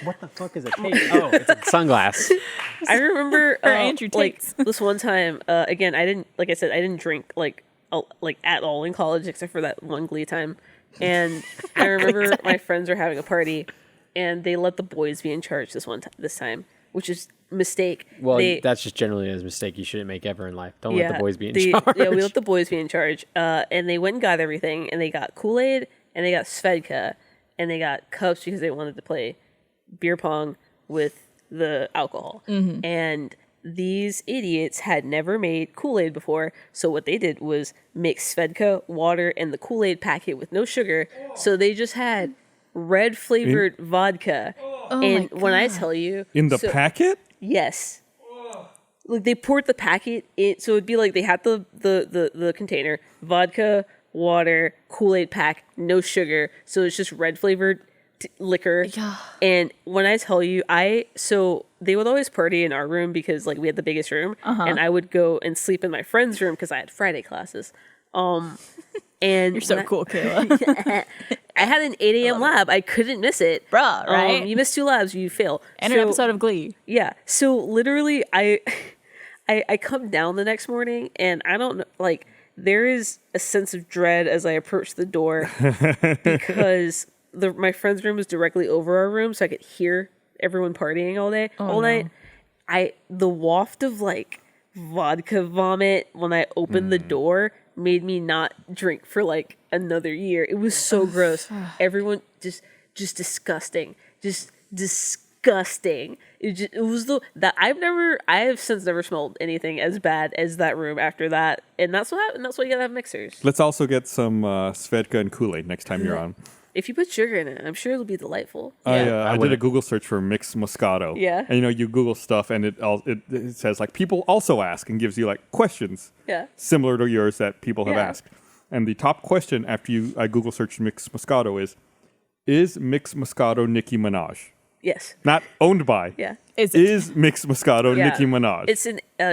C: What the fuck is a cake? Oh, it's a sunglass.
B: I remember
D: Or Andrew
B: like
D: takes.
B: this one time. Again, I didn't like I said I didn't drink like at all in college except for that one Glee time. And I remember my friends were having a party, and they let the boys be in charge this time, which is a mistake.
C: Well, that's just generally a mistake you shouldn't make ever in life. Don't let the boys be in charge.
B: Yeah, we let the boys be in charge. And they went and got everything, and they got Kool-Aid, and they got Svedka, and they got cups because they wanted to play beer pong with the alcohol. And these idiots had never made Kool-Aid before, so what they did was mix Svedka, water, and the Kool-Aid packet with no sugar. So they just had red flavored vodka. And when I tell you,
A: In the packet?
B: yes. Like they poured the packet in, so it'd be like they had the container, vodka, water, Kool-Aid pack, no sugar, so it's just red flavored liquor.
D: Yeah.
B: And when I tell you, so they would always party in our room because like we had the biggest room, and I would go and sleep in my friend's room because I had Friday classes. And
D: You're so cool, Kayla.
B: I had an 8 a.m. lab. I couldn't miss it.
D: Bruh, right?
B: You miss 2 labs, you fail.
D: And an episode of Glee.
B: Yeah. So literally, I come down the next morning, and I don't know, like, there is a sense of dread as I approach the door because my friend's room was directly over our room, so I could hear everyone partying all night. The waft of like vodka vomit when I opened the door made me not drink for like another year. It was so gross. Everyone just disgusting. Just disgusting. It was I have since never smelled anything as bad as that room after that. And that's what happened. That's why you gotta have mixers.
A: Let's also get some Svedka and Kool-Aid next time you're on.
B: If you put sugar in it, I'm sure it'll be delightful.
A: I did a Google search for mixed Moscato.
B: Yeah.
A: And you Google stuff and it says like people also ask and gives you like questions
B: Yeah.
A: similar to yours that people have
B: Yeah.
A: asked. And the top question after I Google search mixed Moscato is mixed Moscato Nicki Minaj?
B: Yes.
A: Not owned by.
B: Yeah.
A: Is mixed Moscato
B: Yeah.
A: Nicki Minaj?
B: It's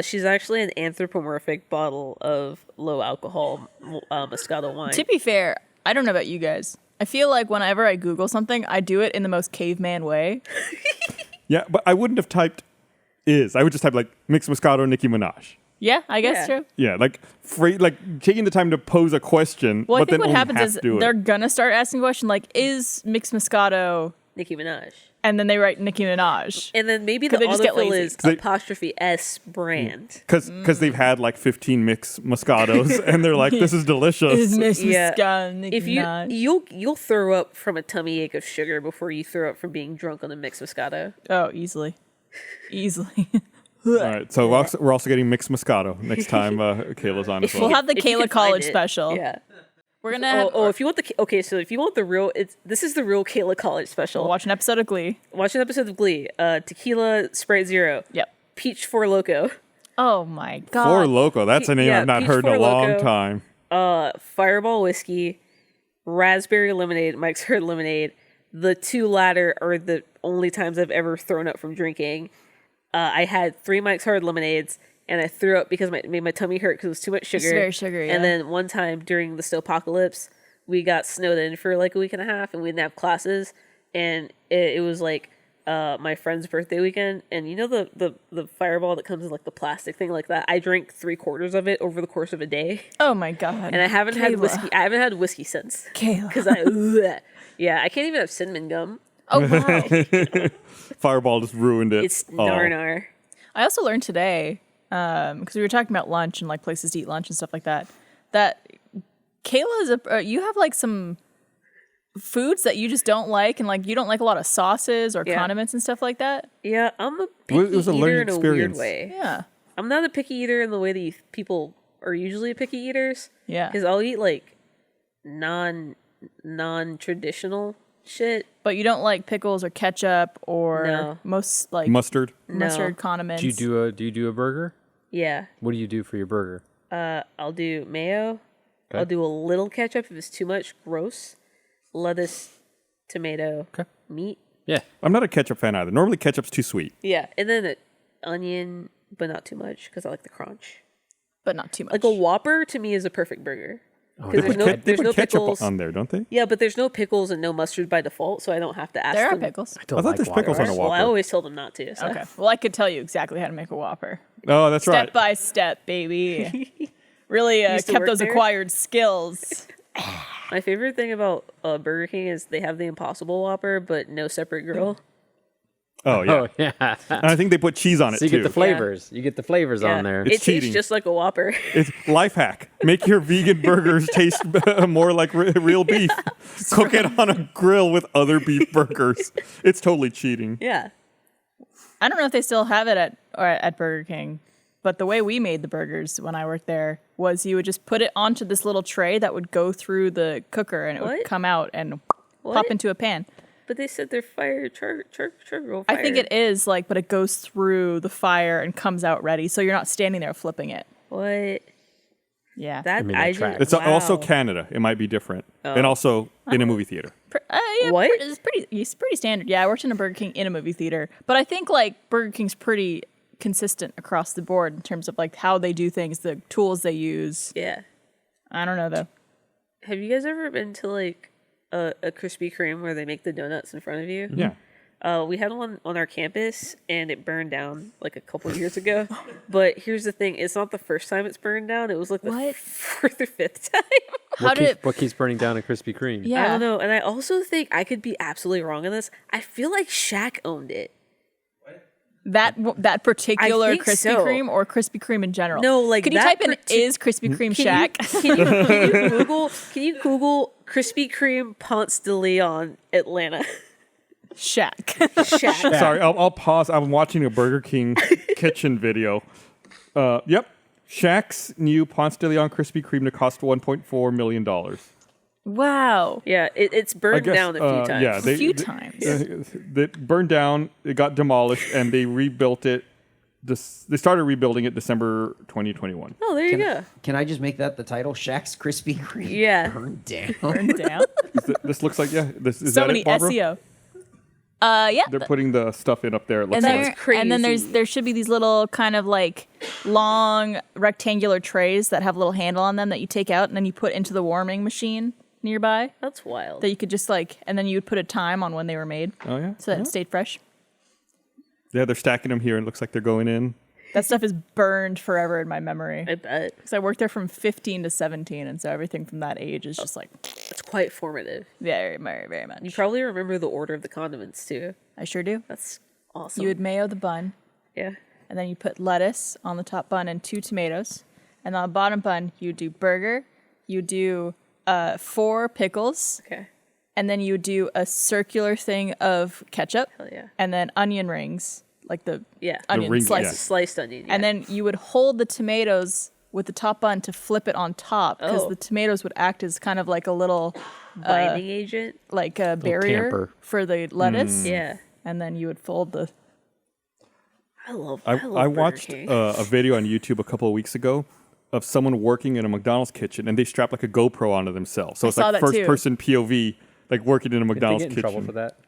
B: she's actually an anthropomorphic bottle of low alcohol Moscato wine.
D: To be fair, I don't know about you guys. I feel like whenever I Google something, I do it in the most caveman way.
A: Yeah, but I wouldn't have typed is. I would just type like mixed Moscato Nicki Minaj.
D: Yeah, I guess
B: Yeah.
D: true.
A: Yeah, like taking the time to pose a question.
D: Well, I
A: but
D: think
A: then
D: what
A: only
D: happens
A: half
D: is
A: do it.
D: they're gonna start asking a question like, "Is mixed Moscato?"
B: Nicki Minaj.
D: And then they write Nicki Minaj.
B: And then maybe
D: Could
B: the
D: they just get
B: autofill
D: lazy?
B: is
A: They-
B: apostrophe S brand.
A: Because they've had like 15 mixed Moscatos and they're like, this is delicious.
D: Is mixed
B: Yeah.
D: Moscato Nicki
B: If
D: Minaj?
B: you'll throw up from a tummy ache of sugar before you throw up from being drunk on a mixed Moscato.
D: Oh, easily.
A: All right, so we're also getting mixed Moscato next time Kayla's on as
D: We'll
A: well.
D: have the
B: If you
D: Kayla
B: can
D: College
B: find it.
D: special.
B: Yeah.
D: We're gonna have,
B: If you want so if you want the real, this is the real Kayla College special.
D: we'll watch an episode of Glee.
B: Watch an episode of Glee. Tequila Sprite Zero.
D: Yep.
B: Peach Four Loco.
D: Oh my god.
A: Four Loco, that's a name
B: Yeah,
A: I've not
B: Peach
A: heard in a
B: Four
A: long
B: Loko.
A: time.
B: Fireball whiskey, raspberry lemonade, Mike's Hard lemonade. The two latter are the only times I've ever thrown up from drinking. I had 3 Mike's Hard lemonades, and I threw up because it made my tummy hurt because it was too much sugar.
D: very sugary, yeah.
B: And then one time during the snowpocalypse, we got snowed in for like a week and a half, and we didn't have classes. And it was like my friend's birthday weekend, and you know the Fireball that comes in like the plastic thing like that. I drank 3/4 of it over the course of a day.
D: Oh my god.
B: And I haven't had
D: Kayla.
B: whiskey. I haven't had whiskey since.
D: Kayla.
B: Because I can't even have cinnamon gum.
D: Oh wow.
A: Fireball just ruined it.
B: It's
A: all.
B: nar.
D: I also learned today, because we were talking about lunch and like places to eat lunch and stuff like that, that Kayla is you have like some foods that you just don't like, and like you don't like a lot of sauces or
B: Yeah.
D: condiments and stuff like that.
B: Yeah, I'm a
A: Well,
B: picky
A: it was a
B: eater
A: learning
B: in a
A: experience.
B: weird way.
D: Yeah.
B: I'm not a picky eater in the way that people are usually picky eaters.
D: Yeah.
B: Because I'll eat like non-traditional shit.
D: But you don't like pickles or ketchup or
B: No.
D: most like
A: Mustard.
D: mustard
B: No.
D: condiments.
C: Do you do a burger?
B: Yeah.
C: What do you do for your burger?
B: I'll do mayo.
C: Okay.
B: I'll do a little ketchup if it's too much. Gross. Lettuce, tomato,
C: Okay.
B: meat.
C: Yeah.
A: I'm not a ketchup fan either. Normally ketchup's too sweet.
B: Yeah. And then an onion, but not too much because I like the crunch.
D: but not too much.
B: Like a Whopper to me is a perfect burger. Because
A: They
B: there's
A: put
B: no
A: ketchup
B: pickles.
A: on there, don't they?
B: Yeah, but there's no pickles and no mustard by default, so I don't have to ask
D: There are
B: them.
D: pickles.
C: don't
A: I thought
C: like
A: there's
C: Whopper.
A: pickles on a
B: Well, I
A: Whopper.
B: always told them not to. So.
D: Okay. Well, I could tell you exactly how to make a Whopper.
A: Oh, that's
D: Step
A: right.
D: by step, baby. Really
B: Used to
D: kept
B: work
D: those
B: there?
D: acquired skills.
B: My favorite thing about Burger King is they have the Impossible Whopper, but no separate grill.
A: Oh yeah.
C: Oh yeah.
A: And I think they put cheese on it
C: So you
A: too.
C: get the flavors. You get the flavors on there.
B: It
A: It's
B: tastes
A: cheating.
B: just like a Whopper.
A: It's life hack. Make your vegan burgers taste more like real beef. Cook it on a grill with other beef burgers. It's totally cheating.
B: Yeah.
D: I don't know if they still have it at Burger King, but the way we made the burgers when I worked there was you would just put it onto this little tray that would go through the cooker and it would
B: What?
D: come out and
B: What?
D: pop into a pan.
B: But they said they're charcoal
D: I think it is like, but it goes through the fire and comes out ready, so you're not standing there flipping it.
B: What?
D: Yeah.
B: That
C: mean,
B: I
C: that tracks.
B: didn't.
A: It's also
B: wow.
A: Canada. It might be different. And also in a movie theater.
D: Yeah,
B: What?
D: It's pretty standard. Yeah, I worked in a Burger King in a movie theater, but I think like Burger King's pretty consistent across the board in terms of like how they do things, the tools they use.
B: Yeah.
D: I don't know though.
B: Have you guys ever been to like a Krispy Kreme where they make the donuts in front of you?
A: Yeah.
B: We had one on our campus and it burned down like a couple years ago. But here's the thing: it's not the first time it's burned down. It was like the
D: What?
B: fourth or fifth time.
D: How did it?
C: What keeps burning down a Krispy Kreme?
D: Yeah.
B: I don't know. And I also think I could be absolutely wrong on this. I feel like Shaq owned it.
D: That particular
B: think
D: Krispy
B: so.
D: Kreme or Krispy Kreme in general?
B: No, like
D: could you
B: that
D: type in is Krispy Kreme Shack?
B: Can you Google Krispy Kreme Ponce de Leon Atlanta?
D: Shack.
B: Shaq.
A: Sorry, I'll pause. I'm watching a Burger King kitchen video. Yep. Shaq's new Ponce de Leon Krispy Kreme to cost $1.4 million.
D: Wow.
B: Yeah, it's burned down a few times.
A: Yeah,
D: A few times.
A: They burned down. It got demolished, and they rebuilt it. They started rebuilding it December 2021.
B: Oh, there you go.
E: Can I just make that the title? Shaq's Krispy Kreme
B: Yeah.
E: burned down.
D: Burned down.
A: This looks like is
D: So
A: that
D: many
A: it, Barbara?
D: SEO. Yeah.
A: They're putting the stuff in up there. It looks
D: And,
A: like.
D: then
B: crazy.
D: there should be these little kind of like long rectangular trays that have a little handle on them that you take out and then you put into the warming machine nearby
B: That's wild.
D: that you could just like, and then you would put a time on when they were made
A: Oh yeah.
D: so that it stayed fresh.
A: Yeah, they're stacking them here. It looks like they're going in.
D: That stuff is burned forever in my memory.
B: I bet.
D: Because I worked there from 15 to 17, and so everything from that age is just like
B: It's quite formative.
D: very, very, very much.
B: You probably remember the order of the condiments too.
D: I sure do.
B: That's awesome.
D: You would mayo the bun,
B: yeah.
D: and then you put lettuce on the top bun and 2 tomatoes. And on the bottom bun, you do burger, you do 4 pickles,
B: Okay.
D: and then you do a circular thing of ketchup,
B: Hell yeah.
D: and then onion rings, like the
B: Yeah.
D: onion
A: rings,
D: slices.
A: yeah.
B: Sliced onion. Yeah.
D: And then you would hold the tomatoes with the top bun to flip it on top because
B: Oh.
D: the tomatoes would act as kind of like a little
B: binding agent.
D: like a barrier
C: tamper.
D: for the lettuce.
B: Yeah.
D: And then you would fold the.
B: I love
A: I
B: Burger
A: watched
B: King.
A: a video on YouTube a couple of weeks ago of someone working in a McDonald's kitchen, and they strapped like a GoPro onto themselves. So it's
D: saw
A: like
D: that too.
A: first person POV, like working in a
C: Did they
A: McDonald's
C: get in
A: kitchen.
C: trouble for that?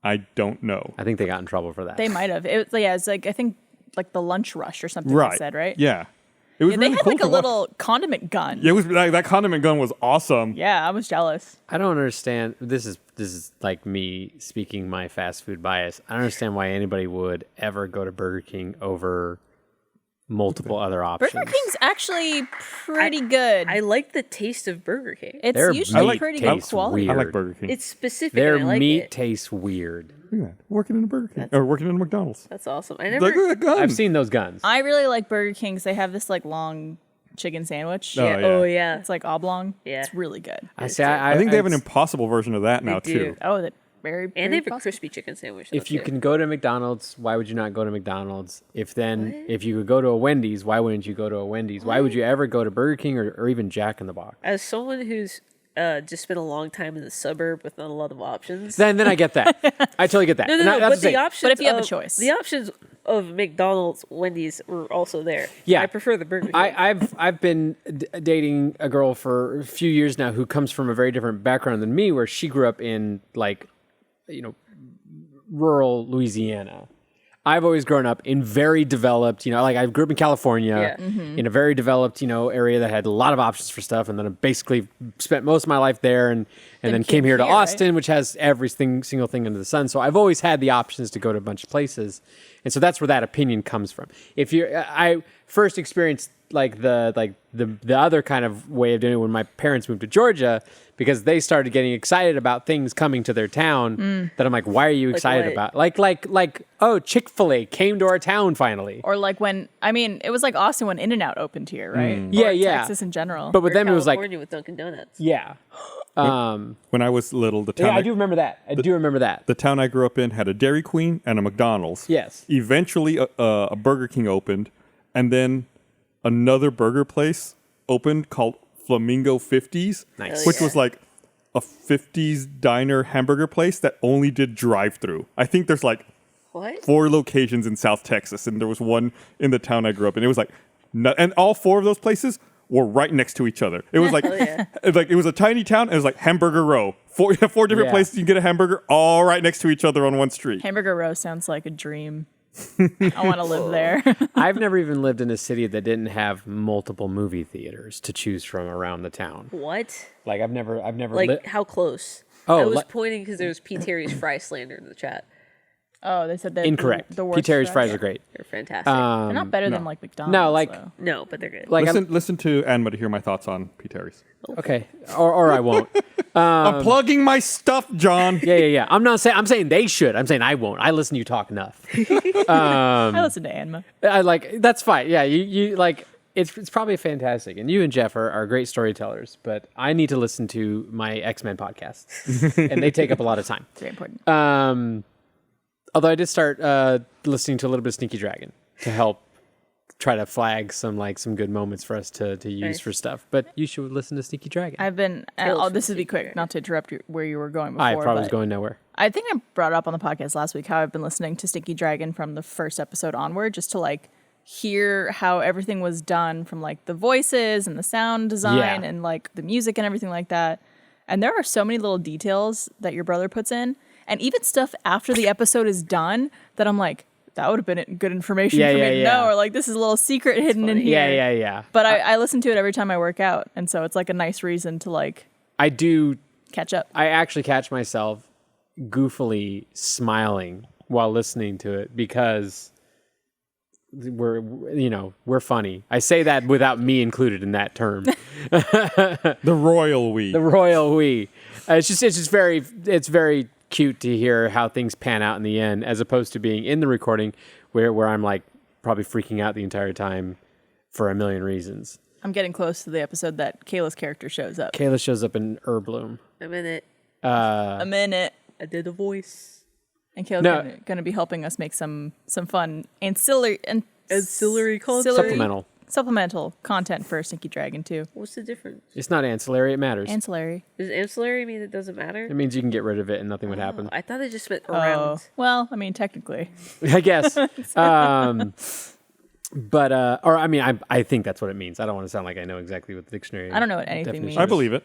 A: I don't know.
C: I think they got in trouble for that.
D: They might have. It was, yeah, it's like I think like the lunch rush or something.
A: Right.
D: They said right.
A: Yeah. It was
D: Yeah,
A: really
D: they had
A: cool
D: like a
A: to watch.
D: little condiment gun.
A: Yeah, it was that condiment gun was awesome.
D: Yeah, I was jealous.
C: I don't understand. This is like me speaking my fast food bias. I don't understand why anybody would ever go to Burger King over multiple other options.
D: Burger King's actually pretty good.
B: I like the taste of Burger King.
D: It's
C: Their
D: usually
C: meat
D: pretty good
C: tastes
D: quality.
A: I
C: weird.
A: like Burger King.
B: It's specific.
C: Their
B: and I like
C: meat
B: it.
C: tastes weird.
A: Look at that. Working in a Burger King or working in a McDonald's.
B: That's awesome. I
A: Like,
B: never.
A: look at that gun.
C: I've seen those guns.
D: I really like Burger King 'cause they have this like long chicken sandwich.
A: Oh,
B: yeah.
A: yeah.
B: Oh yeah.
D: It's like oblong.
B: Yeah.
D: It's really good.
C: I say
A: I think they have an
C: it's-
A: impossible version of that now
B: do.
A: too.
D: Oh, that very.
B: And they have a
D: possible.
B: crispy chicken sandwich.
C: If
B: though,
C: you
B: too.
C: can go to McDonald's, why would you not go to McDonald's? If you could go to a Wendy's, why wouldn't you go to a Wendy's? Why would you ever go to Burger King or even Jack in the Box?
B: As someone who's just spent a long time in the suburb with not a lot of options.
C: Then I get that. I totally get that.
B: No,
C: And
B: no,
C: that's
B: but
C: the thing.
B: the options.
D: But if you have a
B: of-
D: choice.
B: the options of McDonald's, Wendy's were also there.
C: Yeah.
B: I prefer the Burger King.
C: I've been dating a girl for a few years now who comes from a very different background than me, where she grew up in like, rural Louisiana. I've always grown up in very developed, like I grew up in California,
B: Yeah.
C: in a very developed, area that had a lot of options for stuff. And then I basically spent most of my life there and then came here to
D: right?
C: Austin, which has single thing under the sun. So I've always had the options to go to a bunch of places. And so that's where that opinion comes from. I first experienced like the other kind of way of doing it when my parents moved to Georgia, because they started getting excited about things coming to their town that I'm like, why are you excited
B: what?
C: about? Oh, Chick-fil-A came to our town finally.
D: Or like it was like Austin when In-N-Out opened here, right?
C: Mm. Yeah,
D: Or
C: yeah.
D: Texas in general.
C: But with them, it was like,
B: California with Dunkin' Donuts.
C: yeah.
A: When I was little, the town
C: Yeah, I do remember that.
A: the town I grew up in had a Dairy Queen and a McDonald's.
C: Yes.
A: Eventually, a Burger King opened, and then another burger place opened called Flamingo 50s,
C: Nice.
A: which was like a 50s diner hamburger place that only did drive-through. I think there's like
B: What?
A: 4 locations in South Texas, and there was one in the town I grew up in. It was like, and all 4 of those places were right next to each other. It was like, it was a tiny town. And it was like Hamburger Row. 4 different
C: Yeah.
A: places you can get a hamburger, all right next to each other on one street.
D: Hamburger Row sounds like a dream. I want to live there.
C: I've never even lived in a city that didn't have multiple movie theaters to choose from around the town.
B: What?
C: Like I've never
B: Like,
C: lived.
B: how close?
C: Oh,
B: I was
C: like-
B: pointing because there was P. Terry's fry slander in the chat.
D: Oh, they said that
C: Incorrect.
D: The
C: P.
D: worst
C: Terry's fries
D: fries.
C: are great.
B: They're fantastic.
D: They're not better than like McDonald's.
C: No, like-
D: though.
B: no, but they're good.
C: Like
A: Listen to Anma to hear my thoughts on P. Terry's.
C: okay, or I won't.
A: I'm plugging my stuff, John.
C: Yeah. I'm saying they should. I'm saying I won't. I listen to you talk enough.
D: I listen to Anma.
C: I like that's fine. Yeah, you like it's probably fantastic. And you and Jeff are great storytellers, but I need to listen to my X-Men podcasts, and they take up a lot of time.
D: Very important.
C: Although I did start listening to a little bit of Sneaky Dragon to help try to flag some good moments for us to use
B: Nice.
C: for stuff. But you should listen to Sneaky Dragon.
D: I've been.
B: Tales
D: This
B: from
D: would be
B: Secret
D: quick,
B: Dragon.
D: not to interrupt you where you were going before.
C: I probably was
D: but
C: going nowhere.
D: I think I brought up on the podcast last week how I've been listening to Stinky Dragon from the first episode onward, just to like hear how everything was done, from like the voices and the sound design
C: Yeah.
D: and like the music and everything like that. And there are so many little details that your brother puts in, and even stuff after the episode is done that I'm like, that would have been good information
C: Yeah,
D: for me
C: yeah,
D: to
C: yeah.
D: know, or like this is a little secret hidden in here.
C: Yeah.
D: But I listen to it every time I work out, and so it's like a nice reason to like
C: I do.
D: catch up.
C: I actually catch myself goofily smiling while listening to it because we're funny. I say that without me included in that term.
A: The royal we.
C: The royal we. It's just very cute to hear how things pan out in the end, as opposed to being in the recording where I'm like probably freaking out the entire time for a million reasons.
D: I'm getting close to the episode that Kayla's character shows up.
C: Kayla shows up in Herbloom.
B: I'm in it.
D: A minute.
B: I did a voice.
D: And Kayla's
C: No.
D: gonna be helping us make some fun ancillary
B: Ancillary
C: Supplemental.
D: content for Stinky Dragon too.
B: What's the difference?
C: It's not ancillary. It matters.
D: Ancillary.
B: Does ancillary mean it doesn't matter?
C: It means you can get rid of it and nothing would happen.
B: I thought it just meant
D: Oh,
B: around.
D: well, I mean, technically.
C: I guess. But I think that's what it means. I don't want to sound like I know exactly what the dictionary.
D: I don't know what anything
C: definition
D: means.
A: I
C: is.
A: believe it.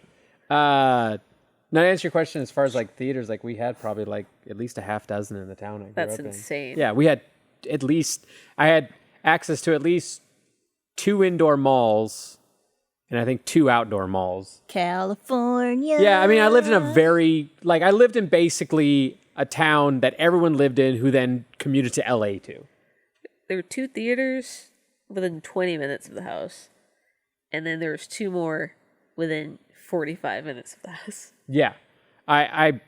C: Now to answer your question, as far as like theaters, like we had probably like at least a half dozen in the town I grew
B: That's
C: up in.
B: insane.
C: Yeah, we had I had access to at least 2 indoor malls and I think 2 outdoor malls.
D: California.
C: Yeah, I mean, I lived in basically a town that everyone lived in who then commuted to LA to.
B: There were 2 theaters within 20 minutes of the house. And then there was 2 more within 45 minutes of the house.
C: Yeah. I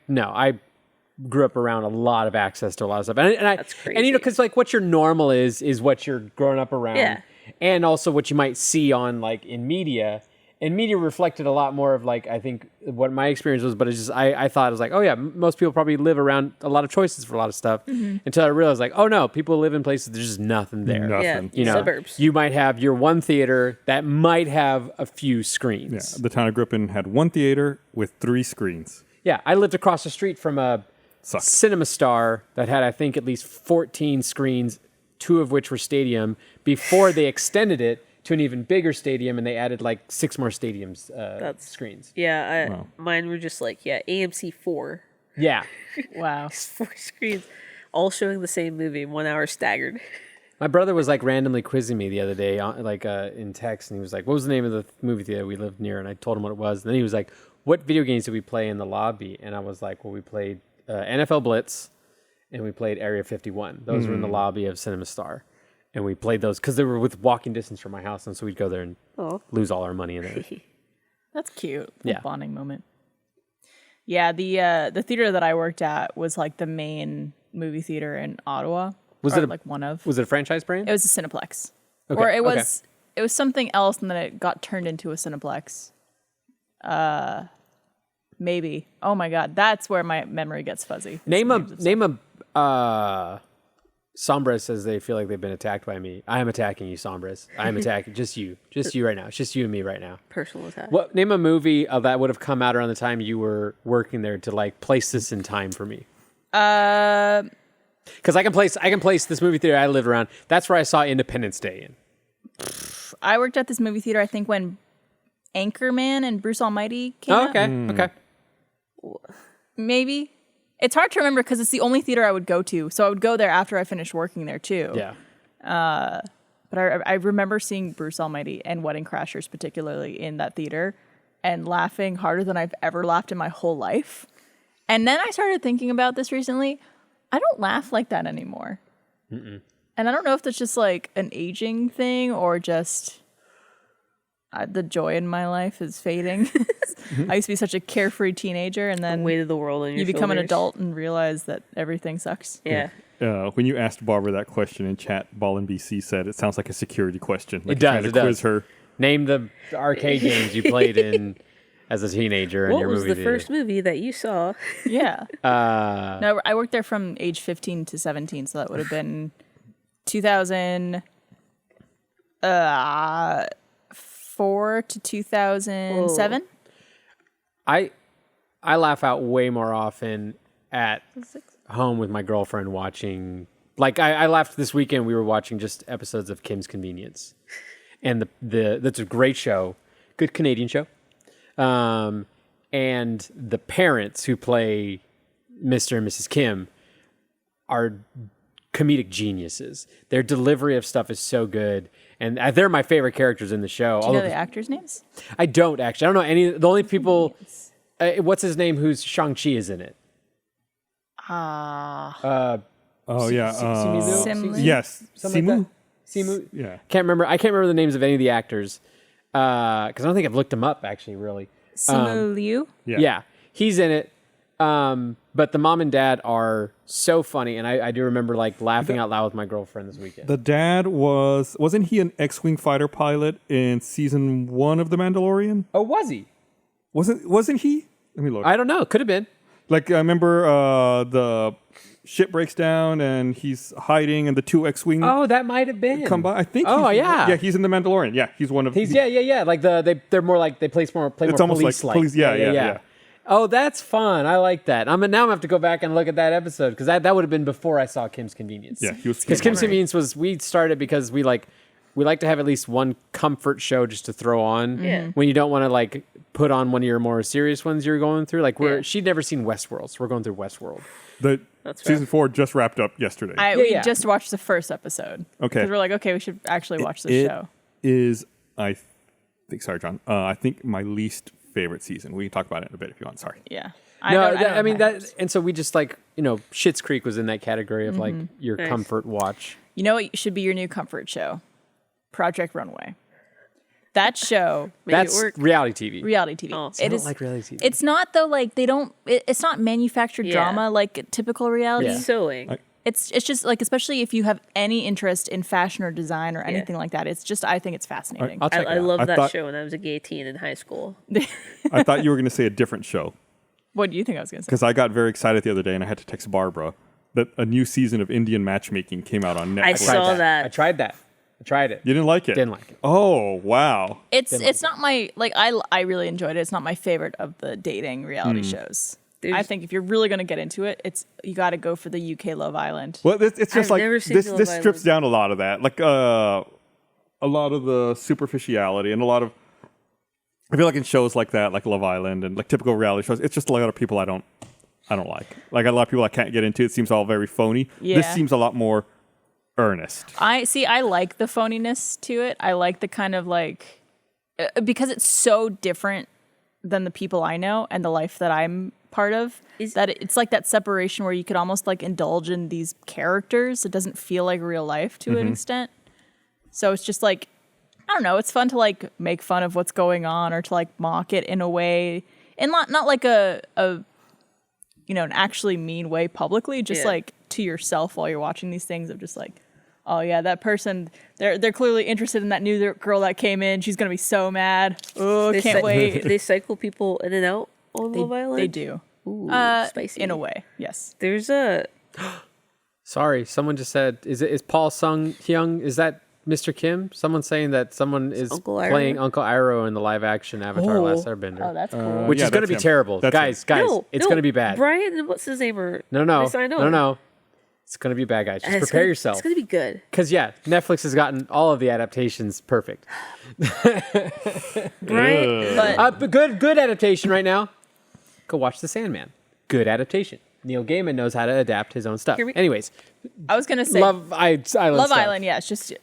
C: grew up around a lot of access to a lot of stuff. And
B: That's
C: And
B: crazy.
C: because like what your normal is what you're growing up around.
B: Yeah.
C: And also what you might see on like in media. And media reflected a lot more of like, I think what my experience was, but it's just, I thought it was like, oh yeah, most people probably live around a lot of choices for a lot of stuff until I realized like, oh no, people live in places there's just nothing there.
A: Nothing.
B: Yeah,
C: You know,
B: suburbs.
C: you might have your one theater that might have a few
A: Yeah,
C: screens.
A: the town I grew up in had 1 theater with 3 screens.
C: Yeah, I lived across the street from a
A: Sucked.
C: Cinema Star that had, I think, at least 14 screens, 2 of which were stadium, before they extended it to an even bigger stadium, and they added like 6 more stadiums screens.
B: Yeah,
A: Wow.
B: mine were just like, AMC 4.
C: Yeah,
D: Wow.
B: 4 screens. all showing the same movie, 1 hour staggered.
C: My brother was like randomly quizzing me the other day, in text, and he was like, "What was the name of the movie theater we lived near?" And I told him what it was. And then he was like, "What video games did we play in the lobby?" And I was like, "Well, we played NFL Blitz, and we played Area 51. Those were in the lobby of Cinema Star, and we played those because they were with walking distance from my house, and so we'd go there and lose all our money in there."
D: That's cute.
C: Yeah.
D: Bonding moment. Yeah, the theater that I worked at was like the main movie theater in Ottawa.
C: Was it
D: like one of?
C: Was it a franchise brand?
D: It was a Cineplex.
C: Okay,
D: Or it was something else, and then it got turned into a Cineplex. Maybe. Oh my God, that's where my memory gets fuzzy.
C: Name a Sombras says they feel like they've been attacked by me. I am attacking you, Sombras. I am attacking just you right now. It's just you and me right now.
B: Personal attack.
C: What name a movie that would have come out around the time you were working there to like place this in time for me? Because I can place this movie theater I lived around. That's where I saw Independence Day in.
D: I worked at this movie theater, I think, when Anchorman and Bruce Almighty came out.
C: Okay.
D: Maybe. It's hard to remember because it's the only theater I would go to. So I would go there after I finished working there too.
C: Yeah.
D: But I remember seeing Bruce Almighty and Wedding Crashers particularly in that theater and laughing harder than I've ever laughed in my whole life. And then I started thinking about this recently. I don't laugh like that anymore. And I don't know if that's just like an aging thing or just the joy in my life is fading. I used to be such a carefree teenager, and then
B: Weight of the world on your
D: you become an
B: shoulders.
D: adult and realize that everything sucks.
B: Yeah.
A: When you asked Barbara that question in chat, Ball and BC said it sounds like a security question. Like
C: It
A: you're
C: does,
A: trying to
C: it
A: quiz
C: does.
A: her.
C: Name the arcade games you played in as a teenager in
B: What
C: your
B: was
C: movie
B: the
C: theater.
B: first movie that you saw?
D: Yeah. No, I worked there from age 15 to 17, so that would have been 2004 to 2007.
C: I laugh out way more often at home with my girlfriend watching. Like I laughed this weekend. We were watching just episodes of Kim's Convenience, and that's a great show, good Canadian show. And the parents who play Mr. and Mrs. Kim are comedic geniuses. Their delivery of stuff is so good, and they're my favorite characters in the show.
D: Do you know the actors' names?
C: I don't actually. I don't know any. The only people. What's his name? Who's Shang-Chi is in it?
A: Oh yeah.
D: Simli?
A: Yes.
C: Something
A: Simu?
C: like that? Simu.
A: Yeah.
C: I can't remember the names of any of the actors because I don't think I've looked them up actually. Really.
D: Simu Liu?
C: Yeah. He's in it. But the mom and dad are so funny, and I do remember like laughing out loud with my girlfriend this weekend.
A: The dad wasn't he an X-wing fighter pilot in season 1 of The Mandalorian?
C: Oh, was he?
A: Wasn't he? Let me look.
C: I don't know. Could have been.
A: Like I remember the ship breaks down and he's hiding, and the 2 X-wing
C: Oh, that might have been.
A: come by. I think.
C: Oh,
A: he's,
C: yeah.
A: Yeah, he's in The Mandalorian. Yeah, he's one of.
C: He's yeah. Like they're more like they play more
A: It's almost like
C: police-like.
A: police. Yeah.
C: Oh, that's fun. I like that. Now I'm gonna have to go back and look at that episode because that would have been before I saw Kim's Convenience.
A: Yeah, he was.
C: Because Kim's Convenience we started because we like to have at least one comfort show just to throw on when you don't want to like put on one of your more serious ones you're going through. Like she'd never seen Westworld, so we're going through Westworld.
A: The
B: That's
A: season
B: fair.
A: 4 just wrapped up yesterday.
D: We
C: yeah.
D: just watched the first episode.
A: Okay.
D: Because we're like, okay, we should actually watch this show.
A: Is I think sorry, John. I think my least favorite season. We can talk about it in a bit if you want. Sorry.
D: Yeah.
C: I mean that, and so we just like Schitt's Creek was in that category of like your
B: Nice.
C: comfort watch.
D: You know what should be your new comfort show? Project Runway. That show,
C: That's
B: work.
C: reality TV.
D: reality TV.
B: Oh.
C: I
D: It
C: don't
D: is.
C: like reality TV.
D: It's not though. Like they don't. It's not manufactured
B: Yeah.
D: drama like typical reality.
C: Yeah.
B: Sewing.
D: It's just like, especially if you have any interest in fashion or design or anything like that. It's just, I think it's fascinating.
C: I'll check it
B: I
C: out.
B: loved
A: I
B: that
A: thought-
B: show when I was a gay teen in high school.
A: I thought you were going to say a different show
D: What do you think I was going to say?
A: because I got very excited the other day and I had to text Barbara that a new season of Indian matchmaking came out on Netflix.
B: I saw that.
C: I tried that. I tried it.
A: You didn't like it?
C: Didn't like it.
A: Oh wow.
D: It's not my, like, I really enjoyed it. It's not my favorite of the dating reality shows. I
B: There's-
D: think if you're really going to get into it, you got to go for the UK Love Island.
A: Well, it's just
B: I've
A: like
B: never seen
A: this.
B: Love
A: This strips
B: Island.
A: down a lot of that, like a lot of the superficiality and a lot of. I feel like in shows like that, like Love Island and like typical reality shows, it's just a lot of people I don't I don't like. Like a lot of people I can't get into. It seems all very phony.
D: Yeah.
A: This seems a lot more earnest.
D: I like the phoniness to it. I like the kind of like because it's so different than the people I know and the life that I'm part of. That it's like that separation where you could almost like indulge in these characters. It doesn't feel like real life to an extent. So it's just like, I don't know. It's fun to like make fun of what's going on or to like mock it in a way, and not like a an actually mean way publicly. Just like to yourself while you're watching these things of just like, oh yeah, that person, they're clearly interested in that new girl that came in. She's gonna be so mad. Oh, can't wait.
B: They cycle people in and out on Love Island.
D: They do.
B: Ooh, spicy.
D: In a way, yes.
B: There's a
C: Sorry, someone just said, is Paul Sung Hyung? Is that Mr. Kim? Someone's saying that someone is
B: Uncle Iroh?
C: playing Uncle Iroh in the live action Avatar Last Airbender.
D: Oh, that's cool.
C: Which
A: yeah,
C: is going to
A: that's
C: be
A: him.
C: terrible.
A: That's
C: Guys, it's going to be bad.
B: Brian, what's his name?
C: No.
B: They signed on.
C: No. It's going to be bad, guys. Just
B: It's
C: prepare
B: gonna-
C: yourself.
B: It's gonna be good.
C: Because, Netflix has gotten all of the adaptations perfect.
B: Brian,
C: But good adaptation right now. Go watch The Sandman. Good adaptation. Neil Gaiman knows how to adapt his own stuff.
B: Here we-
C: Anyways,
D: I was gonna say
C: Love Island
D: Love
C: stuff.
D: Island, yeah. It's just,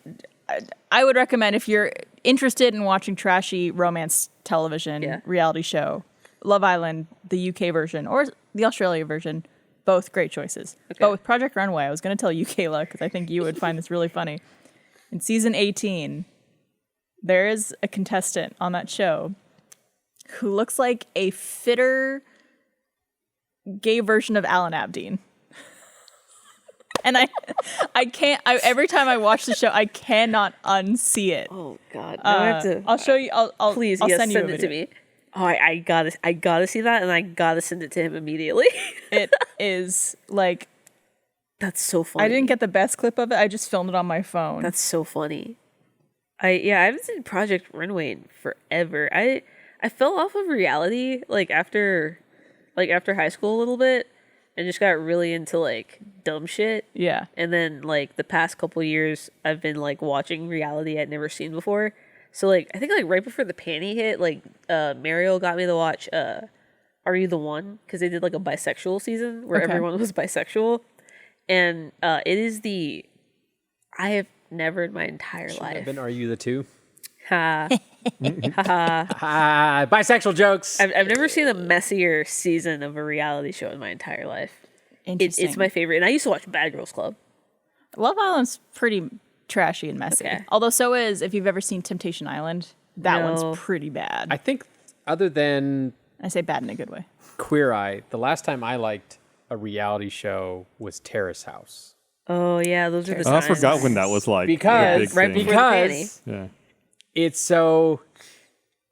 D: I would recommend if you're interested in watching trashy romance television reality show, Love Island, the UK version or the Australia version, both great choices. But with Project Runway, I was going to tell you, Kayla, because I think you would find this really funny. In season 18, there is a contestant on that show who looks like a fitter gay version of Alan Abdeen. And I can't. Every time I watch the show, I cannot unsee it.
B: oh god, now I have to.
D: I'll show you. I'll
B: Please,
D: I'll
B: yes,
D: send
B: send
D: you a
B: it to
D: video.
B: me. Oh, I gotta see that, and I gotta send it to him immediately.
D: It is like
B: That's so funny.
D: I didn't get the best clip of it. I just filmed it on my phone.
B: That's so funny. I haven't seen Project Runway in forever. I fell off of reality after high school a little bit, and just got really into like dumb shit.
D: Yeah.
B: And then like the past couple years, I've been like watching reality I'd never seen before. So like I think like right before the panty hit, like Mario got me to watch Are You the One? Because they did like a bisexual season where
D: Okay.
B: everyone was bisexual, and it is I have never in my entire life.
C: Are you the two?
B: Ha.
C: Bisexual jokes.
B: I've never seen a messier season of a reality show in my entire life.
D: Interesting.
B: It's my favorite, and I used to watch Bad Girls Club.
D: Love Island's pretty trashy and messy.
B: Okay.
D: Although so is, if you've ever seen Temptation Island, that
B: No.
D: one's pretty bad.
C: I think other than
D: I say bad in a good way.
C: Queer Eye, the last time I liked a reality show was Terrace House.
B: Oh yeah, those are the
A: I
B: times.
A: forgot when that was like
C: Because-
A: a big
B: right
A: thing.
B: before-
C: Because
A: Yeah.
C: it's so.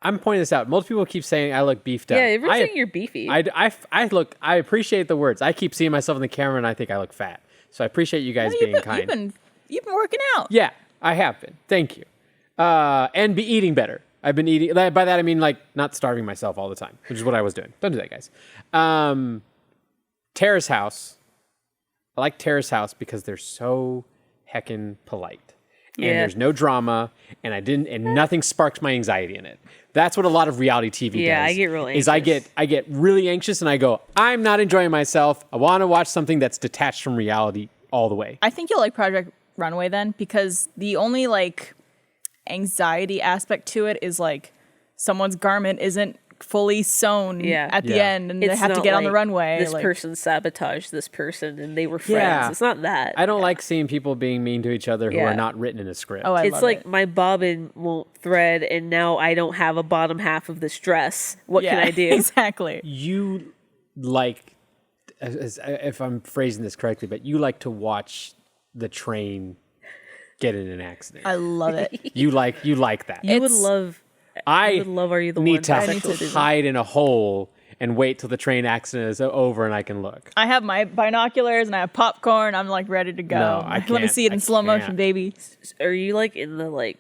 C: I'm pointing this out. Most people keep saying I look beefed up.
B: Yeah, everyone's saying you're beefy.
C: I appreciate the words. I keep seeing myself in the camera and I think I look fat. So I appreciate you guys being kind.
D: You've been working out.
C: Yeah, I have been. Thank you. And be eating better. I've been eating. By that I mean like not starving myself all the time, which is what I was doing. Don't do that, guys. Terrace House. I like Terrace House because they're so heckin' polite. And
B: Yeah.
C: there's no drama, and nothing sparks my anxiety in it. That's what a lot of reality TV
B: Yeah,
C: does.
B: I get real
C: Is I get really anxious, and I go, I'm not enjoying myself. I want to watch something that's detached from reality all the way.
D: I think you'll like Project Runway then, because the only like anxiety aspect to it is like someone's garment isn't fully sewn at the
C: Yeah.
D: end, and they
B: It's
D: have to
B: not
D: get on the
B: like
D: runway.
B: This
D: like,
B: person sabotaged this person, and they were friends.
C: Yeah.
B: It's not that.
C: I don't like seeing people being mean to each other who
B: Yeah.
C: are not written in a script.
D: Oh, I
B: It's
D: love
B: like
D: it.
B: my bobbin won't thread, and now I don't have a bottom half of this dress. What
D: yeah,
B: can I do?
D: Exactly.
C: You like, if I'm phrasing this correctly, but you like to watch the train get in an accident.
D: I love it.
C: You like that.
B: You would
D: It's-
B: love.
C: I
B: would love Are You the
C: need
B: One?
C: to
B: Bisexual season.
C: hide in a hole and wait till the train accident is over and I can look.
D: I have my binoculars and I have popcorn. I'm like ready to go.
C: No, I
D: Let me
C: can't.
D: see it in
C: I
D: slow motion,
C: can't.
D: baby.
B: Are you like in the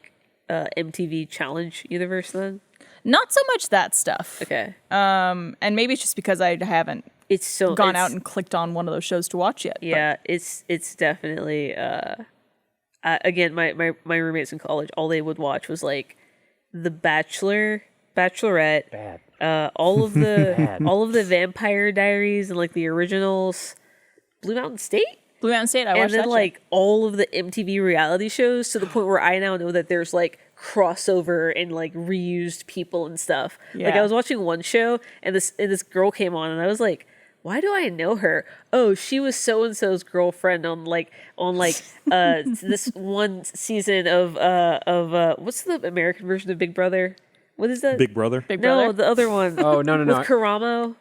B: MTV Challenge universe then?
D: Not so much that stuff.
B: Okay,
D: And maybe it's just because I haven't
B: it's so
D: gone
B: it's-
D: out and clicked on one of those shows to watch yet. but-
B: Yeah, it's definitely. Again, my roommates in college, all they would watch was like The Bachelor Bachelorette,
C: Bad.
B: all of the Vampire Diaries and like the originals, Blue Mountain State.
D: Blue Mountain State. I
B: And
D: watched
B: then
D: that.
B: like all of the MTV reality shows to the point where I now know that there's like crossover and like reused people and stuff. Like I
D: Yeah.
B: was watching one show and this girl came on and I was like, why do I know her? Oh, she was so and so's girlfriend on this one season of what's the American version of Big Brother? What is that?
A: Big Brother.
D: Big
B: no,
D: Brother.
B: the other one.
C: Oh, no.
B: With Karamo.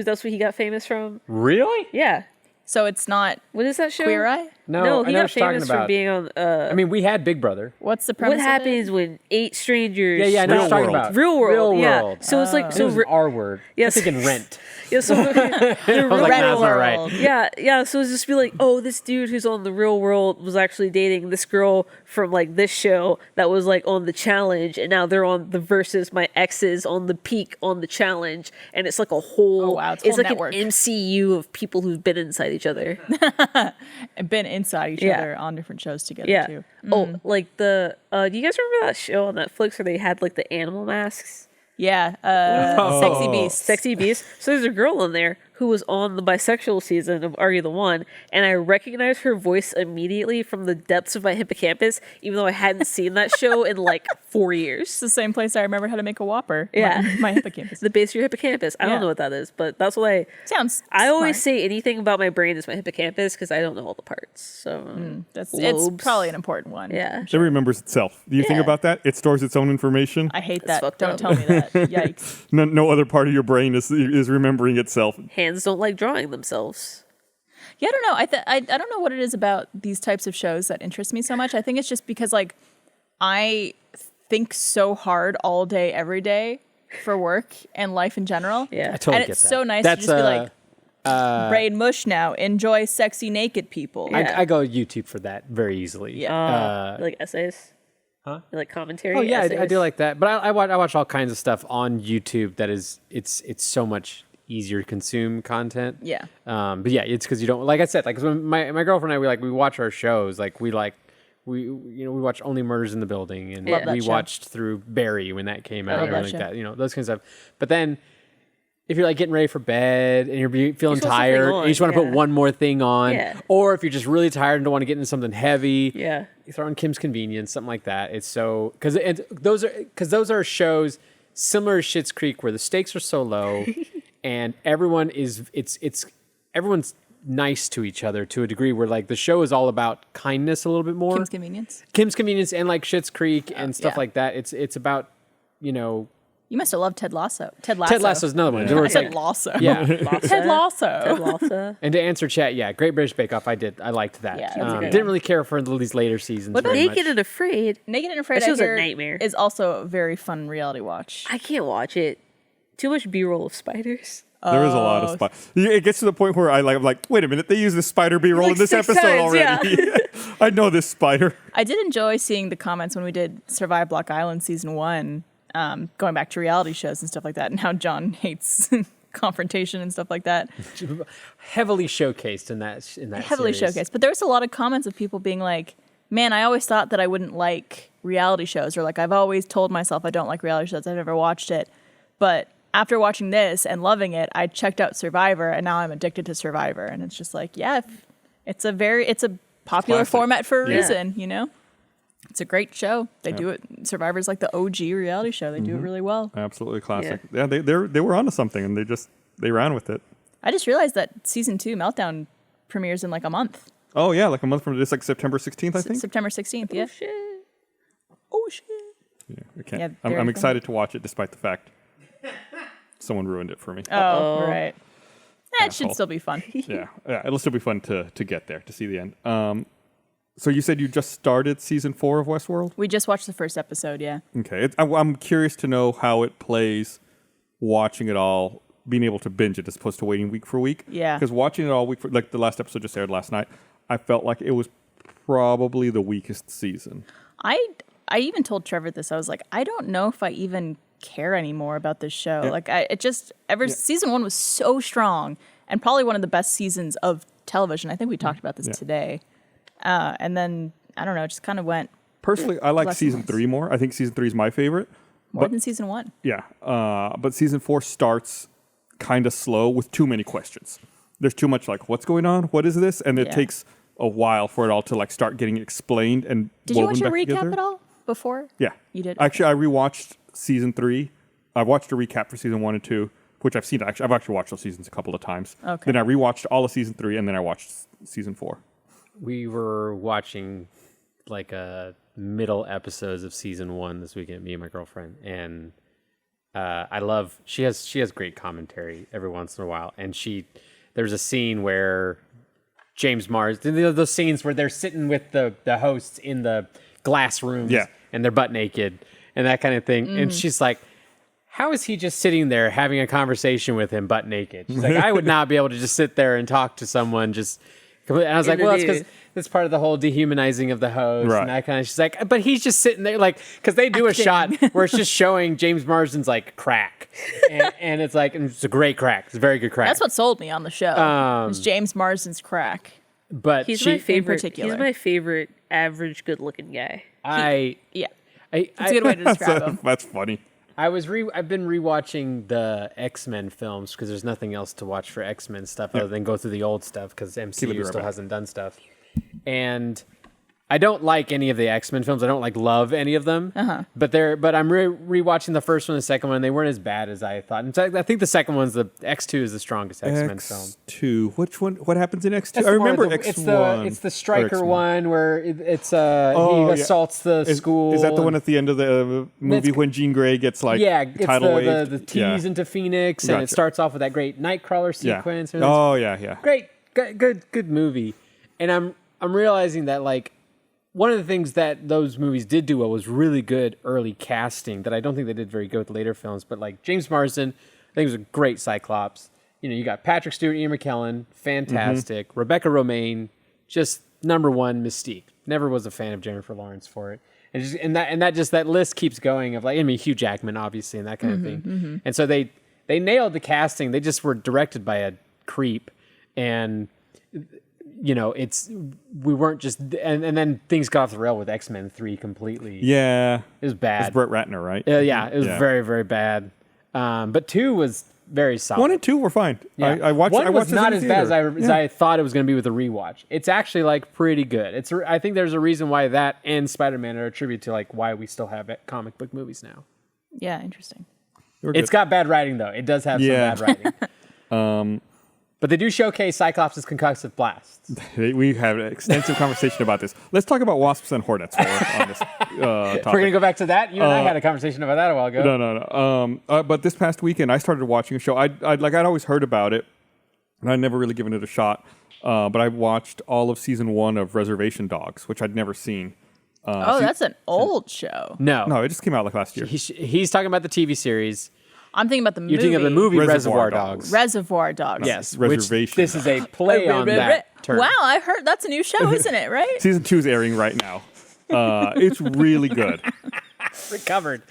B: That's what he got famous from.
C: Really?
B: Yeah.
D: So it's not
B: What is that show?
D: Queer Eye.
C: No,
B: he
C: I know
B: got
C: what you're talking
B: famous from
C: about.
B: being on.
C: I mean, we had Big Brother.
D: What's the premise?
B: What
D: of it?
B: happens when 8 strangers?
C: Yeah, I know what you're talking
A: World.
C: about.
B: Real World.
C: Real
B: Yeah.
C: World.
B: So it's like
C: It
B: so.
C: was an R word.
B: Yes.
C: I'm thinking rent.
B: Yeah. So the
C: I was like,
B: Real
C: that's not right.
D: World.
B: Yeah. So it's just be like, oh, this dude who's on the Real World was actually dating this girl from like this show that was like on the challenge, and now they're on the versus my exes on the peak on the challenge, and it's like a whole.
D: Oh, wow, it's a whole
B: like
D: network.
B: an MCU of people who've been inside each other.
D: And been inside each
B: Yeah.
D: other on different shows together
B: Yeah.
D: too.
B: Oh, like the. Do you guys remember that show on Netflix where they had like the animal masks?
D: Yeah. Sexy Beast.
B: Sexy Beast. So there's a girl in there who was on the bisexual season of Are You the One? And I recognized her voice immediately from the depths of my hippocampus, even though I hadn't seen that show in like 4 years.
D: It's the same place I remember how to make a Whopper.
B: Yeah.
D: My hippocampus.
B: The base of your hippocampus. I
D: Yeah.
B: don't know what that is, but that's what
D: Sounds.
B: I always
D: smart.
B: say anything about my brain is my hippocampus because I don't know all the parts. So
D: It's
B: lobes.
D: probably an important one.
B: Yeah.
A: It remembers itself. Do you think
B: Yeah.
A: about that? It stores its own information.
D: I hate
B: That's
D: that.
B: fucked
D: Don't
B: up.
D: tell me that. Yikes.
A: No other part of your brain is remembering itself.
B: Hands don't like drawing themselves.
D: Yeah, I don't know. I don't know what it is about these types of shows that interest me so much. I think it's just because like I think so hard all day, every day for work and life in general.
B: Yeah.
C: I totally
D: And
C: get
D: it's
C: that.
D: so nice
C: That's,
D: to just be like, brain mush now. Enjoy sexy naked people.
B: Yeah.
C: I go YouTube for that very easily.
D: Yeah.
B: Like essays? Huh? Like commentary?
C: Oh yeah, I
B: essays?
C: do like that. But I watch all kinds of stuff on YouTube that is it's so much easier to consume content.
D: Yeah.
C: But yeah, it's because you don't, like I said, like 'cause when my girlfriend and I we watch our shows, like we watch Only Murders in the Building, and
B: Love
D: that
C: we
D: show.
C: watched through Barry when that came out,
D: love
C: and
D: that
C: everything like
D: show.
C: that, those kinds of stuff. But then if you're like getting ready for bed and you're feeling
B: throw something
C: tired,
B: on,
C: and you just want to
B: yeah.
C: put one more thing on,
B: Yeah.
C: or if you're just really tired and don't want to get into something heavy,
B: Yeah.
C: you throw on Kim's Convenience, something like that. It's so because those are shows similar to Schitt's Creek where the stakes are so low, and everyone is everyone's nice to each other to a degree where like the show is all about kindness a little bit more.
D: Kim's Convenience.
C: Kim's Convenience and like Schitt's Creek and stuff
D: yeah.
C: like that. It's about
D: You must have loved Ted Lasso. Ted
C: Lasso's another one. Where
D: I
C: it's
D: said
C: like,
D: Lasso.
C: yeah.
D: Ted Lasso.
B: Ted Lasso.
C: And to answer chat, yeah, Great British Bake Off. I liked that.
D: Yeah, that's a good
C: Didn't really care for these later seasons.
D: What about
C: very
B: Naked
C: much.
B: and Afraid.
D: Naked and Afraid
B: That show's a
D: I hear
B: nightmare.
D: is also a very fun reality watch.
B: I can't watch it. Too much B-roll of spiders.
A: There is a lot of spider. It gets to the point where I'm like, wait a minute, they use this spider B-roll
B: Like
A: in this
B: 6
A: episode
B: times,
A: already. I know this spider.
D: I did enjoy seeing the comments when we did Survive Block Island season 1, going back to reality shows and stuff like that, and how John hates confrontation and stuff like that.
C: Heavily showcased in that
D: Heavily
C: series.
D: showcased. But there was a lot of comments of people being like, man, I always thought that I wouldn't like reality shows, or like I've always told myself I don't like reality shows. I've never watched it. But after watching this and loving it, I checked out Survivor, and now I'm addicted to Survivor. And it's just like, yeah, it's a popular
A: Classic.
D: format for a
A: Yeah.
D: reason, you know? It's a great show. They do it. Survivor's like the OG reality show. They do it really well.
A: Absolutely classic. Yeah, they were onto something, and they ran with it.
D: I just realized that season 2 Meltdown premieres in like a month.
A: Oh yeah, like a month from this, like September 16th, I think.
D: September 16th, yeah.
B: Shit.
D: Oh, shit.
A: Yeah, I can't.
D: Yeah,
A: I'm
D: very fun.
A: excited to watch it, despite the fact someone ruined it for me.
D: Oh, right. That should
A: Asshole.
D: still be fun.
A: Yeah, it'll still be fun to get there, to see the end. So you said you just started season 4 of Westworld?
D: We just watched the first episode, yeah.
A: Okay, I'm curious to know how it plays, watching it all, being able to binge it as opposed to waiting week for week.
D: Yeah.
A: Because watching it all week, like the last episode just aired last night, I felt like it was probably the weakest season.
D: I even told Trevor this. I was like, I don't know if I even care anymore about this show.
A: Yeah.
D: Like season 1 was so strong and probably one of the best seasons of television. I think we talked about this today. And then I don't know, it just kind of went.
A: Personally, I like
D: Less
A: season
D: and less.
A: 3 more. I think season 3 is my favorite.
D: More than season 1.
A: Yeah, but season 4 starts kind of slow with too many questions. There's too much like, what's going on? What is this? And it takes a while for it all to like start getting explained and
D: Did you watch a
A: back
D: recap
A: together.
D: at all before?
A: Yeah,
D: You did?
A: Actually, I rewatched season 3. I watched a recap for season 1 and 2, which I've seen. I've actually watched those seasons a couple of times.
D: Okay.
A: Then I rewatched all of season 3, and then I watched season 4.
C: We were watching like middle episodes of season 1 this weekend, me and my girlfriend, and I love she has great commentary every once in a while, and there's a scene where James Marsden, those scenes where they're sitting with the hosts in the glass rooms, and they're butt naked and that kind of thing, and she's like, how is he just sitting there having a conversation with him butt naked? She's like, I would not be able to just sit there and talk to someone just. And I was like, well, that's because that's part of the whole dehumanizing of the host and that kind of. She's like, but he's just sitting there, like, because they do a shot where it's just showing James Marsden's like crack, and it's like, and it's a great crack, it's a very good crack.
D: That's what sold me on the show. Was James Marsden's crack.
C: But
B: He's my favorite.
D: particular.
B: He's my favorite average good-looking guy.
D: Yeah, that's a good way to describe him.
A: That's funny.
C: I've been rewatching the X-Men films because there's nothing else to watch for X-Men stuff other than go through the old stuff because MCU still hasn't done stuff. And I don't like any of the X-Men films. I don't love any of them. But I'm rewatching the first one and the second one, and they weren't as bad as I thought. In fact, I think the second one's the X2 is the strongest X-Men film.
A: X2. Which one? What happens in X2?
C: That's
A: I
C: the one
A: remember
C: with
A: X1.
C: it's the striker
A: X1.
C: one where he assaults the school.
A: Is that the one at the end of the movie when Jean Grey gets like tidal waved?
C: the tease into Phoenix, and it starts off with that great Nightcrawler sequence.
A: Yeah. Oh yeah.
C: Great, good movie. And I'm realizing that like one of the things that those movies did do well was really good early casting that I don't think they did very good with later films. But like James Marsden, I think was a great Cyclops. You know, you got Patrick Stewart, Ian McKellen, fantastic. Rebecca Romijn, just number one Mystique. Never was a fan of Jennifer Lawrence for it. And that list keeps going of like, I mean, Hugh Jackman, obviously, and that kind of thing. And so they nailed the casting. They just were directed by a creep. And, you know, we weren't just, and then things got off the rail with X-Men 3 completely.
A: Yeah.
C: It was bad.
A: It's Brett Ratner, right?
C: Yeah, it was very, very bad. But 2 was very solid.
A: 1 and 2 were fine.
C: Yeah.
A: I watched.
C: One
A: I watched
C: was not
A: it in
C: as bad as
A: theater.
C: I thought it was going to be with a rewatch. It's actually like pretty good. I think there's a reason why that and Spider-Man are attributed to like why we still have comic book movies now.
D: Yeah, interesting.
C: It's got bad writing though. It does have some bad writing. But they do showcase Cyclops' concussive blasts.
A: We had an extensive conversation about this. Let's talk about wasps and hornets on this topic.
C: We're going to go back to that. You and I had a conversation about that a while ago.
A: No. But this past weekend, I started watching a show. I'd always heard about it, and I'd never really given it a shot. But I watched all of season 1 of Reservation Dogs, which I'd never seen.
D: That's an old show.
A: No, it just came out like last year.
C: He's talking about the TV series.
D: I'm thinking about the movie.
C: You're thinking of the movie
A: Reservoir
C: Reservoir Dogs.
D: Reservoir Dogs.
C: Yes,
A: Reservation
C: This is a play on that term.
D: Wow, I heard that's a new show, isn't it? Right?
A: Season 2 is airing right now. It's really good.
C: Recovered.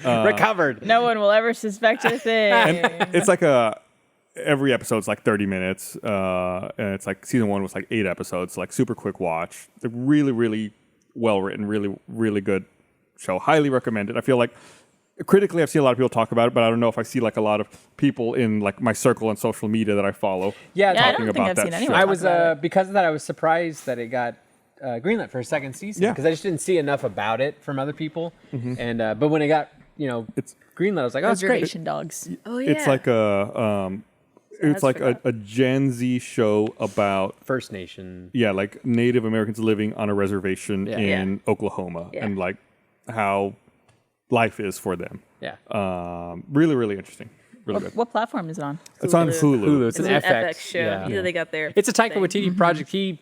D: No one will ever suspect a thing.
A: It's like every episode's like 30 minutes, and it's like season 1 was like 8 episodes, like super quick watch. They're really, really well written, really, really good show. Highly recommended. I feel like critically, I've seen a lot of people talk about it, but I don't know if I see like a lot of people in like my circle on social media that I follow.
C: Yeah,
D: I
A: talking
D: don't think
A: about
D: I've
A: that
D: seen
A: show.
D: anyone
C: I
D: talk
C: was
D: about it.
C: because of that. I was surprised that it got greenlit for a second season
A: Yeah.
C: because I just didn't see enough about it from other people. And but when it got it's greenlit, I was like, oh, it's great.
D: Reservation Dogs.
B: Oh yeah.
A: It's like a Gen Z show about
C: First Nation.
A: like Native Americans living on a reservation in Oklahoma and like how life is for them.
C: Yeah,
A: Really, really interesting. Really good.
D: What platform is it on?
A: It's on Hulu.
C: It's
B: It's
C: an
B: an
C: FX,
B: FX show.
C: yeah.
B: Either they got their.
C: It's a Taika
B: thing.
C: Waititi project. He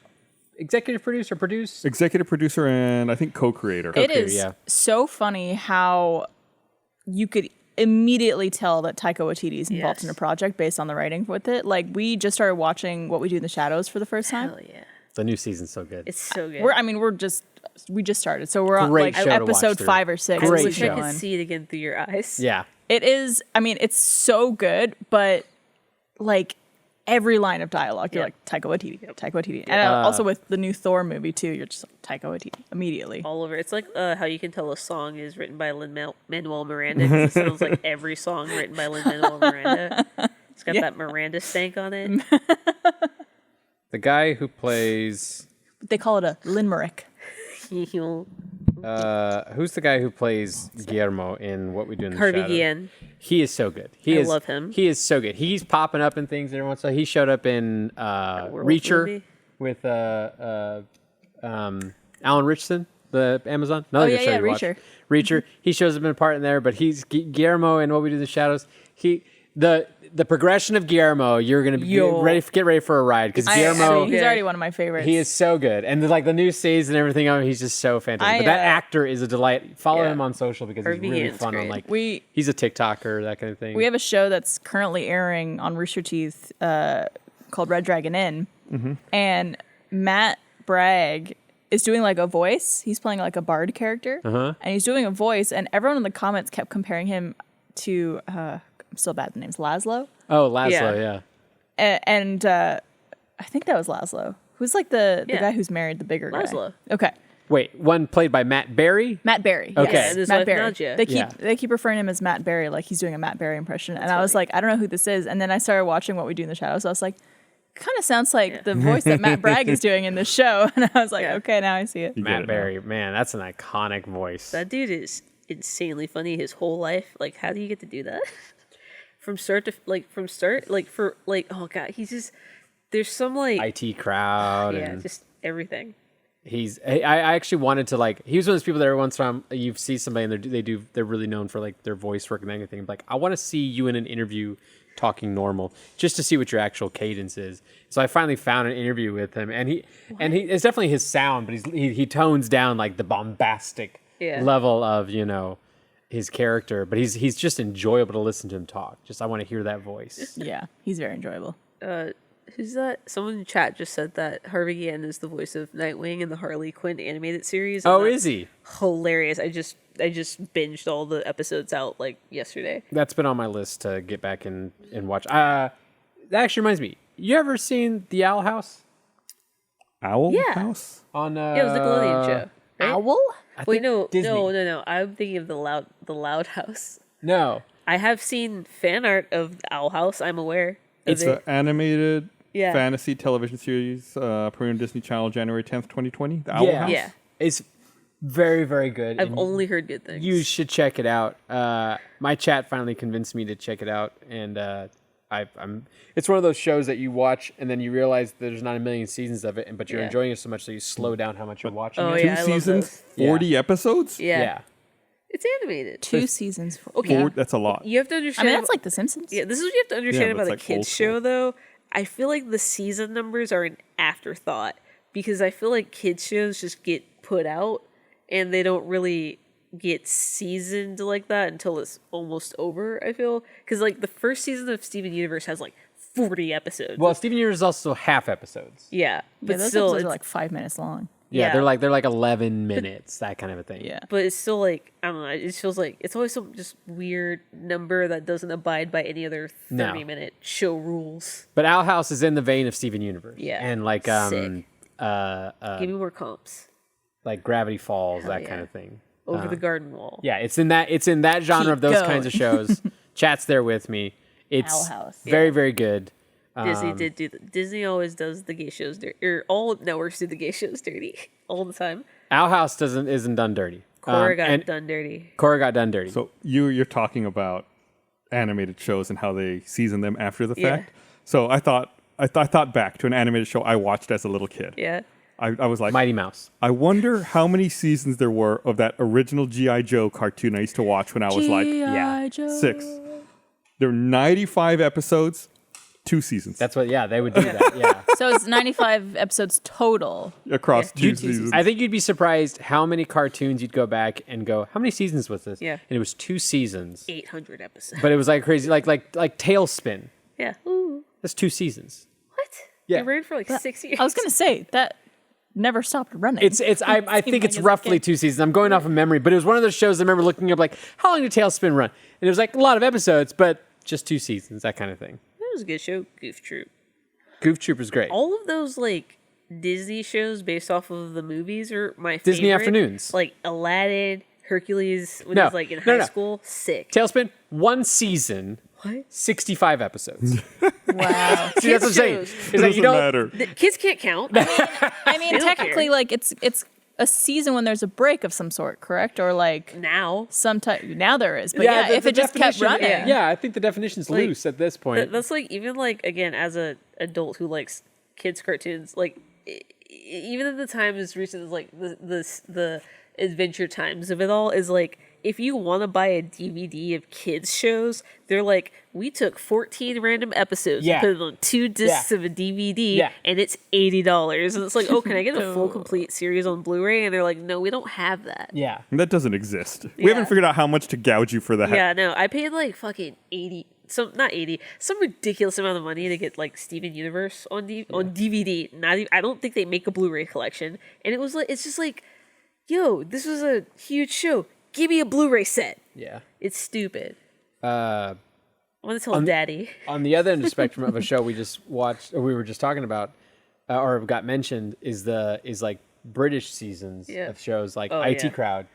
C: executive producer, produced.
A: Executive producer and I think co-creator.
D: It is
C: yeah.
D: so funny how you could immediately tell that Taika Waititi is involved
B: Yes.
D: in a project based on the writing with it. Like, we just started watching What We Do in the Shadows for the first time.
B: Hell yeah.
C: The new season's so good.
B: It's so good.
D: We just started, so we're on
C: Great
D: like
C: show to watch
D: episode
C: through.
D: 5 or 6.
B: I
C: Great
B: wish I
C: show.
B: could see it again through your eyes.
C: Yeah.
D: It is. I mean, it's so good, but like every line of dialogue. You're like, Taika Waititi, Taika Waititi. And also with the new Thor movie, too, you're just like, Taika Waititi, immediately.
B: All over. It's like how you can tell a song is written by Lin-Manuel Miranda, 'cause it sounds like every song written by Lin-Manuel Miranda. It's got that Miranda stank on it.
C: The guy who plays...
D: They call it a limerick.
C: who's the guy who plays Guillermo in What We Do in the
B: Harvey
C: Shadows?
B: Guillen.
C: He is so good.
B: I love him.
C: He is so good. He's popping up in things every once in a while. He showed up in
B: Werewolf
C: Reacher
B: movie?
C: with Alan Richardson, the Amazon. Another good show
D: yeah,
C: you watch.
D: Reacher.
C: Reacher. He shows up in a part in there, but he's Guillermo in What We Do in the Shadows. The progression of Guillermo, you're gonna get ready for a ride because Guillermo.
D: He's already one of my favorites.
C: He is so good, and the new seasons and everything. He's just so fantastic. But that actor is a delight. Follow him on social because
B: Harvey
C: he's really
B: Guillen's
C: fun.
B: great.
C: He's a TikToker, that kind of thing.
D: We have a show that's currently airing on Rooster Teeth called Red Dragon Inn, and Matt Bragg is doing like a voice. He's playing like a bard character, and he's doing a voice, and everyone in the comments kept comparing him to. I'm still bad at the names. Laszlo.
C: Oh, Laszlo, yeah.
D: And I think that was Laszlo. Who's like the guy who's married, the bigger
B: Laszlo.
D: guy? Okay.
C: Wait, one played by Matt Berry?
D: Matt Berry.
C: Okay.
D: Yes.
B: And his
D: Matt
B: wife,
D: Berry.
B: Nadja.
D: They keep referring to him as Matt Berry, like he's doing a Matt Berry impression. And I was like, I don't know who this is. And then I started watching What We Do in the Shadows. So I was like, kind of sounds like the voice that Matt Bragg is doing in this show. And I was like, okay, now I see it.
C: Matt Berry, man, that's an iconic voice.
B: That dude is insanely funny his whole life. Like, how do you get to do that? From start, oh god, he's just, there's some like
C: IT crowd.
B: yeah,
C: and
B: just everything.
C: I actually wanted to he was one of those people that every once in a while you see somebody and they're really known for like their voice work and everything. Like, I want to see you in an interview talking normal just to see what your actual cadence is. So I finally found an interview with him, and he it's definitely his sound, but he tones down like the bombastic level of his character, but he's just enjoyable to listen to him talk. Just I want to hear that voice.
D: Yeah, he's very enjoyable.
B: Who's that? Someone in chat just said that Harvey Guillen is the voice of Nightwing in the Harley Quinn animated series.
C: Oh, is he?
B: Hilarious. I just binged all the episodes out like yesterday.
C: That's been on my list to get back and watch. That actually reminds me. You ever seen The Owl House?
A: Owl
B: Yeah.
A: House?
C: On
B: Yeah, it was a Nickelodeon show. Right?
D: Owl?
B: Wait, no,
C: Disney.
B: no. I'm thinking of the Loud House.
C: No.
B: I have seen fan art of the Owl House. I'm aware of
A: It's
B: it.
A: an animated
B: Yeah.
A: fantasy television series premiered on Disney Channel January 10th, 2020. The Owl House?
B: Yeah.
C: It's very, very good.
B: I've
C: and
B: only heard good things.
C: You should check it out. My chat finally convinced me to check it out, and I'm. It's one of those shows that you watch and then you realize there's not a million seasons of it, but you're enjoying it so much that you slow down how much you're watching.
B: Oh,
C: it.
B: yeah, I
A: Two
B: love
A: seasons,
B: those.
A: 40 episodes?
B: Yeah. It's animated.
D: 2 seasons.
B: Okay.
A: That's a lot.
B: You have to
D: I
B: understand.
D: mean, that's like The Simpsons.
B: Yeah, this is what you have to understand
A: Yeah, but
B: about a
A: it's like old
B: kids show, though. I feel like the season numbers are an afterthought because I feel like kids shows just get put out and they don't really get seasoned like that until it's almost over. I feel because like the first season of Steven Universe has like 40 episodes.
C: Well, Steven Universe is also half episodes.
B: Yeah, but
D: Yeah, those
B: still,
D: episodes
B: it's,
D: are like 5 minutes long.
C: Yeah,
B: Yeah.
C: they're like 11 minutes, that kind of a thing.
D: Yeah.
B: but it's still like I don't know. It feels like it's always some just weird number that doesn't abide by any other 30-minute show rules.
C: But Owl House is in the vein of Steven Universe.
B: Yeah,
C: And like
B: sick. Give me more comps.
C: like Gravity Falls, that
B: yeah.
C: kind of thing.
B: Over the garden wall.
C: Yeah, it's in that genre
D: Keep
C: of those
D: going.
C: kinds of shows. Chat's there with me. It's
D: Owl House.
C: very, very good.
B: Disney did do Disney always does the gay shows dirty, or all networks do the gay shows dirty all the time.
C: Owl House isn't done dirty.
B: Cora got
C: and
B: done dirty.
C: Cora got done dirty.
A: So you're talking about animated shows and how they season them after the
B: Yeah.
A: fact. So I thought back to an animated show I watched as a little kid.
B: Yeah.
A: I was like,
C: Mighty Mouse.
A: I wonder how many seasons there were of that original G.I. Joe cartoon I used to watch when I was like
C: Yeah.
A: 6. There were 95 episodes, 2 seasons
C: That's what. Yeah, they would do that. Yeah.
D: So it's 95 episodes total.
A: across two
C: You'd-
A: seasons.
C: I think you'd be surprised how many cartoons you'd go back and go, how many seasons was this?
B: Yeah.
C: And it was 2 seasons.
B: 800 episodes.
C: But it was like crazy, like Tailspin.
B: Yeah. Ooh.
C: That's 2 seasons.
B: What?
C: Yeah.
B: It ran for like 6 years.
D: I was going to say that never stopped running.
C: I think
D: like
C: it's
D: it's a
C: roughly
D: kid.
C: 2 seasons. I'm going off of memory, but it was one of those shows I remember looking up like, how long did Tailspin run? And it was like a lot of episodes, but just 2 seasons, that kind of thing.
B: That was a good show. Goof Troop.
C: Goof Troopers great.
B: All of those like Disney shows based off of the movies are my favorite.
C: Disney Afternoons.
B: Like Aladdin, Hercules, when
C: No,
B: he was like in
C: no,
B: high
C: no.
B: school. Sick.
C: Tailspin, 1 season,
B: What?
C: 65 episodes.
D: Wow.
C: See, that's what I'm saying.
B: shows.
C: It's like you
A: Doesn't
C: don't.
A: matter.
B: The kids can't count.
D: I mean,
B: They don't
D: technically,
B: care.
D: like it's a season when there's a break of some sort, correct? Or like
B: Now.
D: some type. Now there is, but yeah,
C: the-
D: if
C: the
D: it just kept
C: definition-
D: running.
C: Yeah, I think the definition's
B: Like,
C: loose at this point.
B: That's like even like again as a adult who likes kids cartoons, like even at the time as recent as like the Adventure Times of it all is like if you want to buy a DVD of kids shows, they're like we took 14 random episodes
C: Yeah.
B: and put it on 2 discs
C: Yeah.
B: of a DVD
C: Yeah.
B: and it's $80 and it's like, oh, can I get a full complete series on Blu-ray? And they're like, no, we don't have that.
C: yeah.
A: That doesn't exist. We
B: Yeah.
A: haven't figured out how much to gouge you for that.
B: Yeah, no, I paid like fucking 80, some ridiculous amount of money to get like Steven Universe on DVD. Not even, I don't think they make a Blu-ray collection, and it was like it's just like, yo, this was a huge show. Give me a Blu-ray set.
C: Yeah.
B: It's stupid.
C: Uh,
B: I want to tell Daddy.
C: on the other end of the spectrum of a show we just watched, or we were just talking about, or got mentioned, is like British seasons
B: Yeah.
C: of shows. Like
B: Oh,
C: IT
B: yeah.
C: Crowd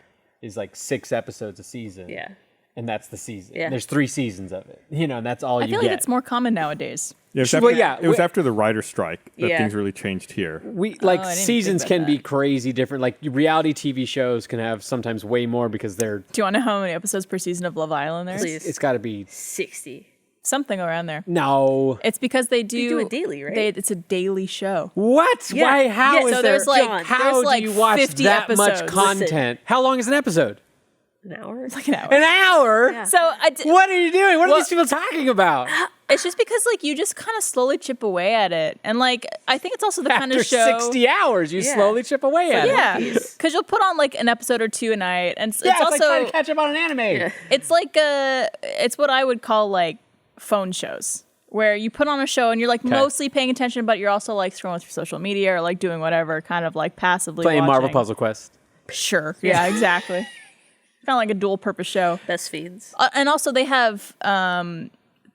C: is like 6 episodes a season.
B: Yeah.
C: And that's the season.
B: Yeah.
C: There's 3 seasons of it. And that's all
D: I
C: you
D: feel
C: get.
D: like it's more common nowadays.
A: Yeah, it was
C: Well,
A: after,
C: yeah,
A: it was
C: we-
A: after the writer strike that
B: Yeah.
A: things really changed here.
C: We
D: I didn't even
C: seasons
D: think
C: can
D: about
C: be
D: that.
C: crazy different. Like reality TV shows can have sometimes way more because they're.
D: Do you want to know how many episodes per season of Love Island there is?
B: Please.
C: It's got to be
B: 60.
D: Something around there.
C: no.
D: It's because they do
B: it daily, right?
D: It's a daily show.
C: What?
B: Yeah.
C: Why? How
B: Yeah,
C: is
D: so
C: there?
D: there's like
B: John,
C: how
D: there's like
C: do you watch
D: 50
C: that much
D: episodes.
C: content? How long is an episode?
B: An hour?
D: It's like an hour.
C: An hour?
B: Yeah.
D: So
C: What are you doing? What are
D: Well-
C: these people talking about?
D: it's just because like you just kind of slowly chip away at it, and like I think it's also the kind
C: After
D: of show.
C: 60 hours, you
B: Yeah.
C: slowly chip away at it.
D: Yeah,
B: Piece.
D: because you'll put on like an episode or 2 a night, and
C: Yeah,
D: it's
C: it's like trying
D: also
C: to catch up on an anime.
D: it's like it's what I would call like phone shows, where you put on a show and you're like mostly paying attention, but you're also like scrolling through social media or like doing whatever, kind of like passively
C: Playing Marvel
D: watching.
C: Puzzle Quest.
D: Sure, yeah, exactly. Kind of like a dual purpose show.
B: Best fiends.
D: And also they have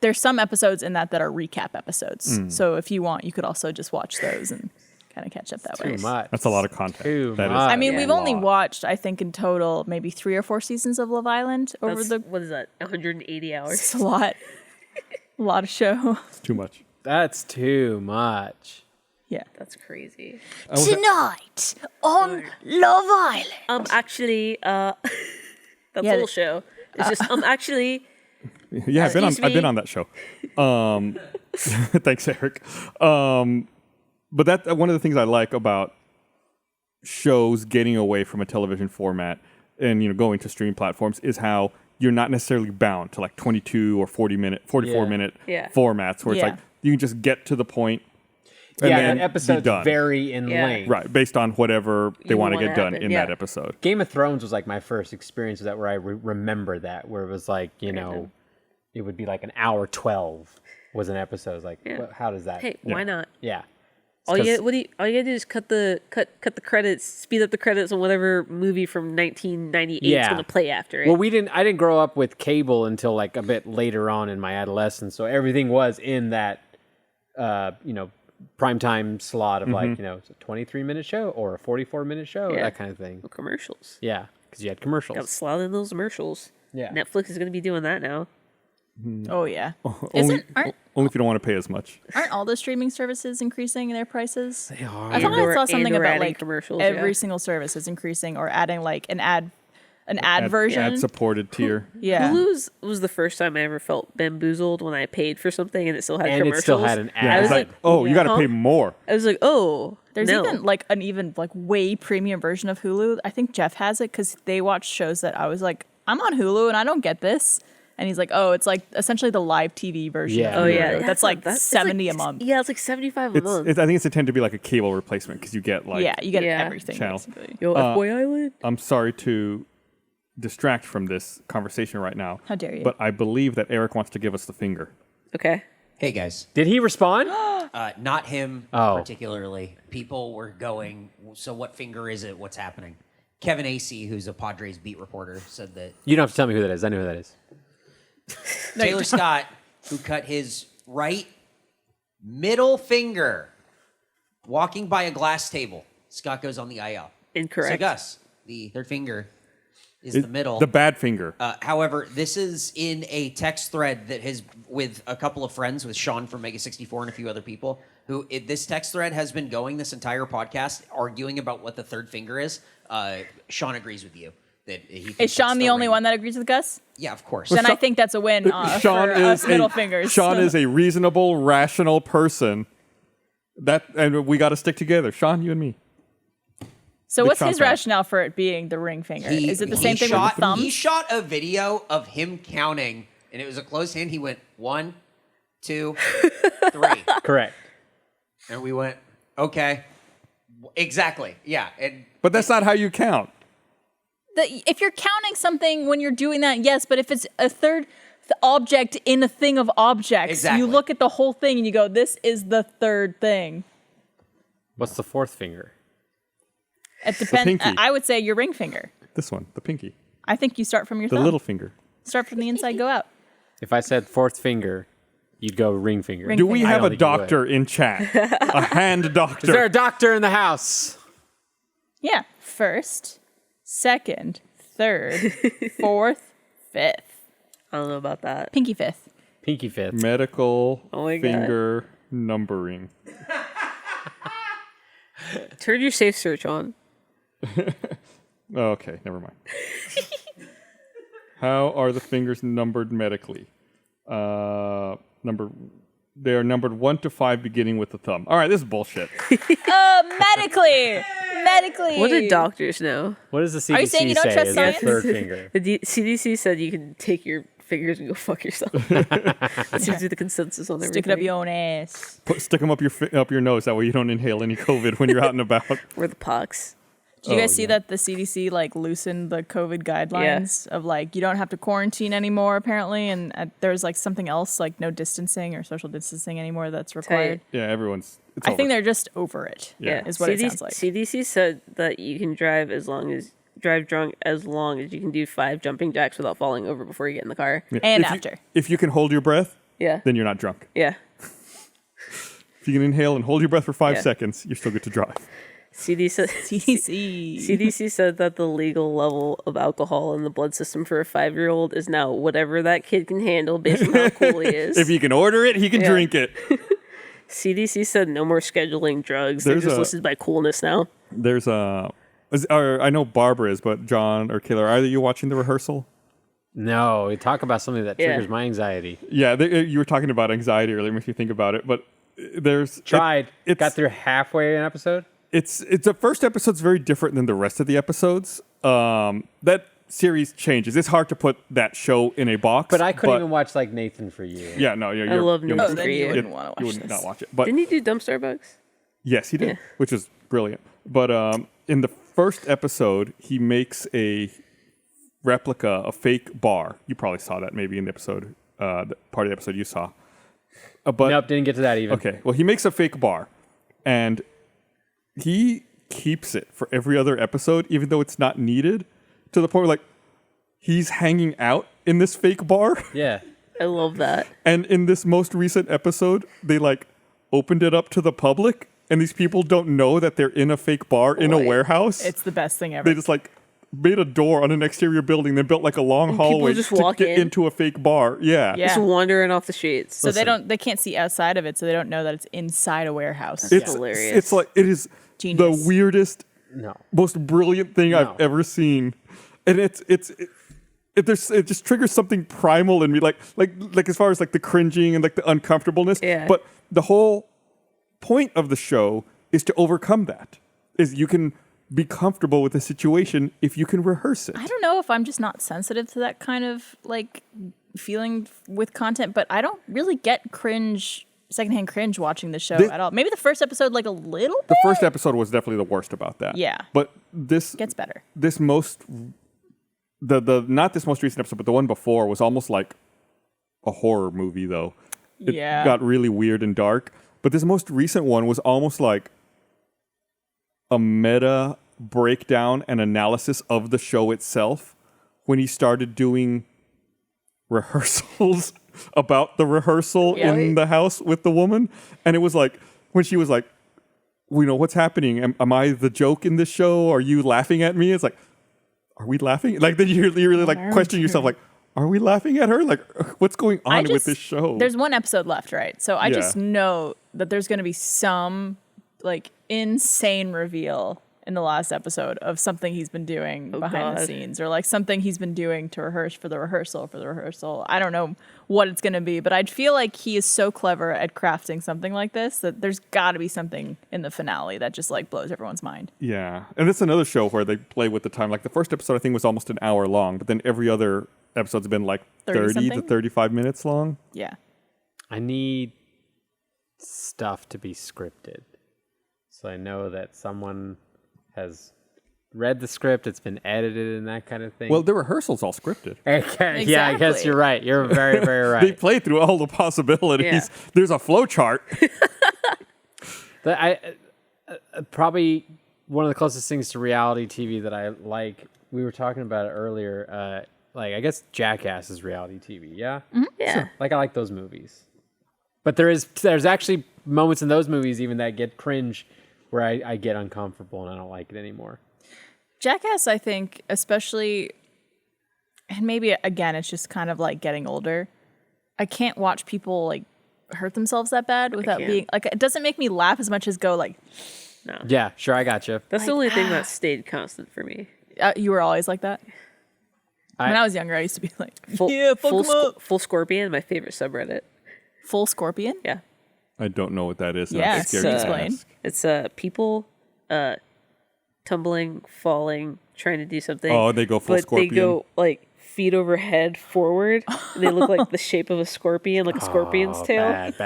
D: there's some episodes in that are recap episodes. So if you want, you could also just watch those and kind of catch up that way.
C: Too much.
A: That's a lot of content.
C: Too
A: That is
C: much.
D: I mean,
A: a
D: we've only
A: lot.
D: watched, I think, in total maybe 3 or 4 seasons of Love Island over
B: That's,
D: the.
B: what is that? 180 hours.
D: It's a lot, a lot of show.
A: It's too much.
C: That's too much.
D: Yeah.
B: That's crazy.
D: Tonight on Love Island.
B: Actually, that
D: Yeah,
B: whole show. It's just actually.
A: Yeah, I've
B: Excuse
A: been
B: me?
A: on that show. Thanks, Eric. But that one of the things I like about shows getting away from a television format and going to streaming platforms is how you're not necessarily bound to like 22 or 44
C: Yeah.
A: minute
B: Yeah.
A: formats where it's
D: Yeah.
A: like you can just get to the point and
C: Yeah,
A: then
C: and
A: be
C: episodes
A: done.
C: vary in
B: Yeah.
C: length.
A: Right, based on whatever they
B: You
A: want to
B: wanna
A: get done
B: happen,
A: in
B: yeah.
A: that episode.
C: Game of Thrones was like my first experience with that, where I remember that, where it was like, it would be like an hour 12 was an episode. I was like,
B: Yeah.
C: how does that?
B: Hey, why not?
C: Yeah.
B: All you
C: 'cause-
B: all you gotta do is cut the credits, speed up the credits on whatever movie from 1998 is
C: Yeah.
B: gonna play after it.
C: Well, I didn't grow up with cable until like a bit later on in my adolescence, so everything was in that, primetime slot of like, it's a 23-minute show or a 44-minute show,
B: Yeah.
C: that kind of thing.
B: Commercials.
C: Yeah, because you had
B: Got
C: commercials.
B: slot in those commercials.
C: Yeah.
B: Netflix is gonna be doing that now.
D: Oh yeah.
A: Only,
D: aren't
A: only if you don't want to pay as much.
D: all the streaming services increasing their prices?
C: They are.
D: I thought
B: And
D: I saw
B: we're-
D: something
B: and we're
D: about
B: adding
D: like
B: commercials,
D: every
B: yeah.
D: single service is increasing or adding like an ad version.
A: Ad supported tier.
D: Yeah.
B: Hulu's was the first time I ever felt bamboozled when I paid for something and it still had
C: And it
B: commercials.
C: still had an ad.
A: Yeah,
B: I
A: it's
B: was
A: like,
B: like,
A: oh, you got to
B: huh?
A: pay more.
B: I was like, oh,
D: There's
B: no.
D: even like an even like way premium version of Hulu. I think Jeff has it because they watch shows that I was like, I'm on Hulu and I don't get this. And he's like, oh, it's like essentially the live TV version.
C: Yeah.
D: Of
B: Oh
D: Hulu.
B: yeah,
D: that's like $70 a month.
B: Yeah, it's like 75 a month.
A: I think it's intended to be like a cable replacement because you get like.
D: Yeah, you get
B: Yeah.
D: everything.
A: Channel.
D: Basically.
B: Yo, F-Boy Island.
A: I'm sorry to distract from this conversation right now.
D: How dare you?
A: But I believe that Eric wants to give us the finger.
B: Okay.
E: Hey guys,
C: Did he respond?
E: not him
C: Oh.
E: particularly. People were going. So what finger is it? What's happening? Kevin Acey, who's a Padres beat reporter, said that
C: You don't have to tell me who that is. I know who that is.
E: Taylor Scott, who cut his right Middle finger. Walking by a glass table. Scott goes on the IL.
B: Incorrect.
E: So Gus, the third finger is the middle.
A: The bad finger.
E: However, this is in a text thread that has with a couple of friends, with Sean from Mega 64 and a few other people. This text thread has been going this entire podcast, arguing about what the third finger is. Sean agrees with you that he thinks
D: Is Sean
E: it's
D: the only
E: ring.
D: one that agrees with Gus?
E: Yeah, of course.
D: Then I think that's a win
A: Sean
D: for
A: is
D: us middle fingers.
A: Sean is a reasonable, rational person. And we got to stick together. Sean, you and me.
D: So
A: Big
D: what's
A: Sean
D: his
A: fan.
D: rationale for it being the ring finger? Is it the same thing with the thumb?
E: He shot a video of him counting, and it was a close hand. He went 1, 2, 3.
C: Correct.
E: And we went, okay. Exactly. Yeah. And
A: But that's not how you count.
D: If you're counting something when you're doing that, yes, but if it's a third object in a thing of objects,
E: Exactly.
D: you look at the whole thing and you go, this is the third thing.
C: What's the fourth finger?
D: It depends.
A: pinky.
D: I would say your ring finger.
A: This one, the pinky.
D: I think you start from your
A: The
D: thumb.
A: little finger.
D: Start from the inside, go out.
C: If I said fourth finger, you'd go ring finger.
D: Ring
A: Do we
D: finger.
C: I
A: have
C: don't
A: a
C: think you would.
A: doctor in chat? A hand doctor.
C: Is there a doctor in the house?
D: Yeah. First, second, third, fourth, fifth.
B: I don't know about that.
D: Pinky fifth.
C: Pinky fifth.
A: Medical
B: Oh my God.
A: finger numbering.
B: Turn your safe search on.
A: Okay, never mind. How are the fingers numbered medically? They are numbered 1 to 5, beginning with the thumb. All right, this is bullshit.
D: Medically.
B: What do doctors know?
C: What does the CDC
D: Are you saying you don't
C: say
D: trust
C: is the
D: science?
C: third finger?
B: The CDC said you can take your fingers and go fuck yourself. That seems to be the consensus on everything.
D: Stick it up your own ass.
A: Stick them up your nose. That way you don't inhale any COVID when you're out and about.
B: Or the pox.
D: Did you guys see that the CDC like loosened the COVID guidelines of like you don't have to quarantine anymore apparently, and there's like something else like no distancing or social distancing anymore that's required.
A: Yeah, everyone's. It's
D: I think
A: over.
D: they're just over it.
A: Yeah.
D: Is what it sounds like.
B: CDC said that you can drive drunk as long as you can do 5 jumping jacks without falling over before you get in the car.
A: Yeah.
D: And
A: If you-
D: after.
A: if you can hold your breath,
B: Yeah.
A: then you're not drunk.
B: Yeah.
A: If you can inhale and hold your breath for 5
B: Yeah.
A: seconds, you're still good to drive.
B: CDC said that the legal level of alcohol in the blood system for a 5-year-old is now whatever that kid can handle based on how cool he is.
A: If he can order it, he can
B: Yeah.
A: drink it.
B: CDC said no more scheduling drugs. They're
A: There's
B: just
A: a-
B: listed by coolness now.
A: There's I know Barbara is, but John or Kayla, are you watching the rehearsal?
C: No, we talk about something that
B: Yeah.
C: triggers my anxiety.
A: Yeah, you were talking about anxiety earlier. Makes me think about it, but there's
C: Tried.
A: It's
C: Got through halfway an episode.
A: It's the first episode's very different than the rest of the episodes. That series changes. It's hard to put that show in a box.
C: But I couldn't even watch like Nathan for You.
A: Yeah, no, you're,
B: I love
A: you're,
B: Nathan
D: Oh, then
B: for
D: you
B: You.
D: wouldn't want to
A: you
D: watch
A: would
D: this.
A: not watch it. But
B: Didn't he do Dump Starbucks?
A: yes, he did,
B: Yeah.
A: which is brilliant. But in the first episode, he makes a replica, a fake bar. You probably saw that maybe in the episode, the part of the episode you saw. But
C: Nope, didn't get to that even.
A: okay, well, he makes a fake bar, and he keeps it for every other episode, even though it's not needed, to the point where, like, he's hanging out in this fake bar.
C: Yeah.
B: I love that.
A: And in this most recent episode, they, like, opened it up to the public, and these people don't know that they're in a fake bar in a
B: Right.
A: warehouse.
D: It's the best thing ever.
A: They just, like, made a door on an exterior building, then built, like, a long
B: people
A: hallway
B: just
A: to
B: walk
A: get
B: in?
A: into a fake bar. Yeah.
D: Yeah.
B: Just wandering off the streets.
D: So they can't see outside of it, so they don't know that it's inside a warehouse.
A: It's
B: hilarious.
A: It's like, it is
D: Genius.
A: the weirdest,
C: No.
A: most brilliant thing
C: No.
A: I've ever seen, and it just triggers something primal in me, like as far as like the cringing and like the uncomfortableness.
B: Yeah.
A: But the whole point of the show is to overcome that. Is you can be comfortable with the situation if you can rehearse it.
D: I don't know if I'm just not sensitive to that kind of like feeling with content, but I don't really get secondhand cringe watching the show at all. Maybe the first episode, like a little bit.
A: The first episode was definitely the worst about that.
D: Yeah.
A: But this
D: Gets better.
A: this most the not this most recent episode, but the one before was almost like a horror movie though. It
D: Yeah.
A: got really weird and dark. But this most recent one was almost like a meta breakdown and analysis of the show itself when he started doing rehearsals about the rehearsal
D: Yeah.
A: in the house with the woman. And it was like, when she was like, what's happening? Am I the joke in this show? Are you laughing at me? It's like, are we laughing? Like, then you really like question yourself, like, are we laughing at her? Like, what's going on with this show?
D: There's one episode left, right? So I
A: Yeah.
D: just know that there's going to be some like insane reveal in the last episode of something he's been doing behind the
B: God.
D: scenes, or like something he's been doing to rehearse for the rehearsal. I don't know what it's going to be, but I feel like he is so clever at crafting something like this that there's got to be something in the finale that just like blows everyone's mind.
A: Yeah. And it's another show where they play with the time. Like, the first episode, I think, was almost an hour long, but then every other episode's been like 30 to
D: something?
A: 35 minutes long.
D: Yeah.
C: I need stuff to be scripted. So I know that someone has read the script, it's been edited and that kind of thing.
A: Well, the rehearsal's all scripted.
C: Okay, yeah, I guess
D: Exactly.
C: you're right. You're very, very
A: They
C: right.
A: play through all the possibilities.
B: Yeah.
A: There's a flow chart.
C: Probably one of the closest things to reality TV that I like. We were talking about it earlier. Like, I guess Jackass is reality TV. Yeah,
B: Yeah.
C: like I like those movies. But there's actually moments in those movies even that get cringe, where I get uncomfortable and I don't like it anymore.
D: Jackass, I think, especially, and maybe again, it's just kind of like getting older. I can't watch people like hurt themselves that bad without
B: can't.
D: being like, it doesn't make me laugh as much as go like,
C: Yeah, sure, I got you.
B: That's the only thing that stayed constant for me.
D: you were always like that. When I was younger, I used to be like,
B: Full,
D: yeah, fuck
B: full,
D: 'em up.
B: full Scorpion, my favorite subreddit.
D: Full Scorpion.
B: Yeah.
A: I don't know what that is. and
D: Yeah,
A: I'm scared to
D: explain.
A: ask.
B: It's people tumbling, falling, trying to do something.
A: Oh, they go full
B: but
A: scorpion.
B: they go like feet over head forward. And they look like the shape of a scorpion, like a scorpion's
C: Oh,
B: tail.
C: bad.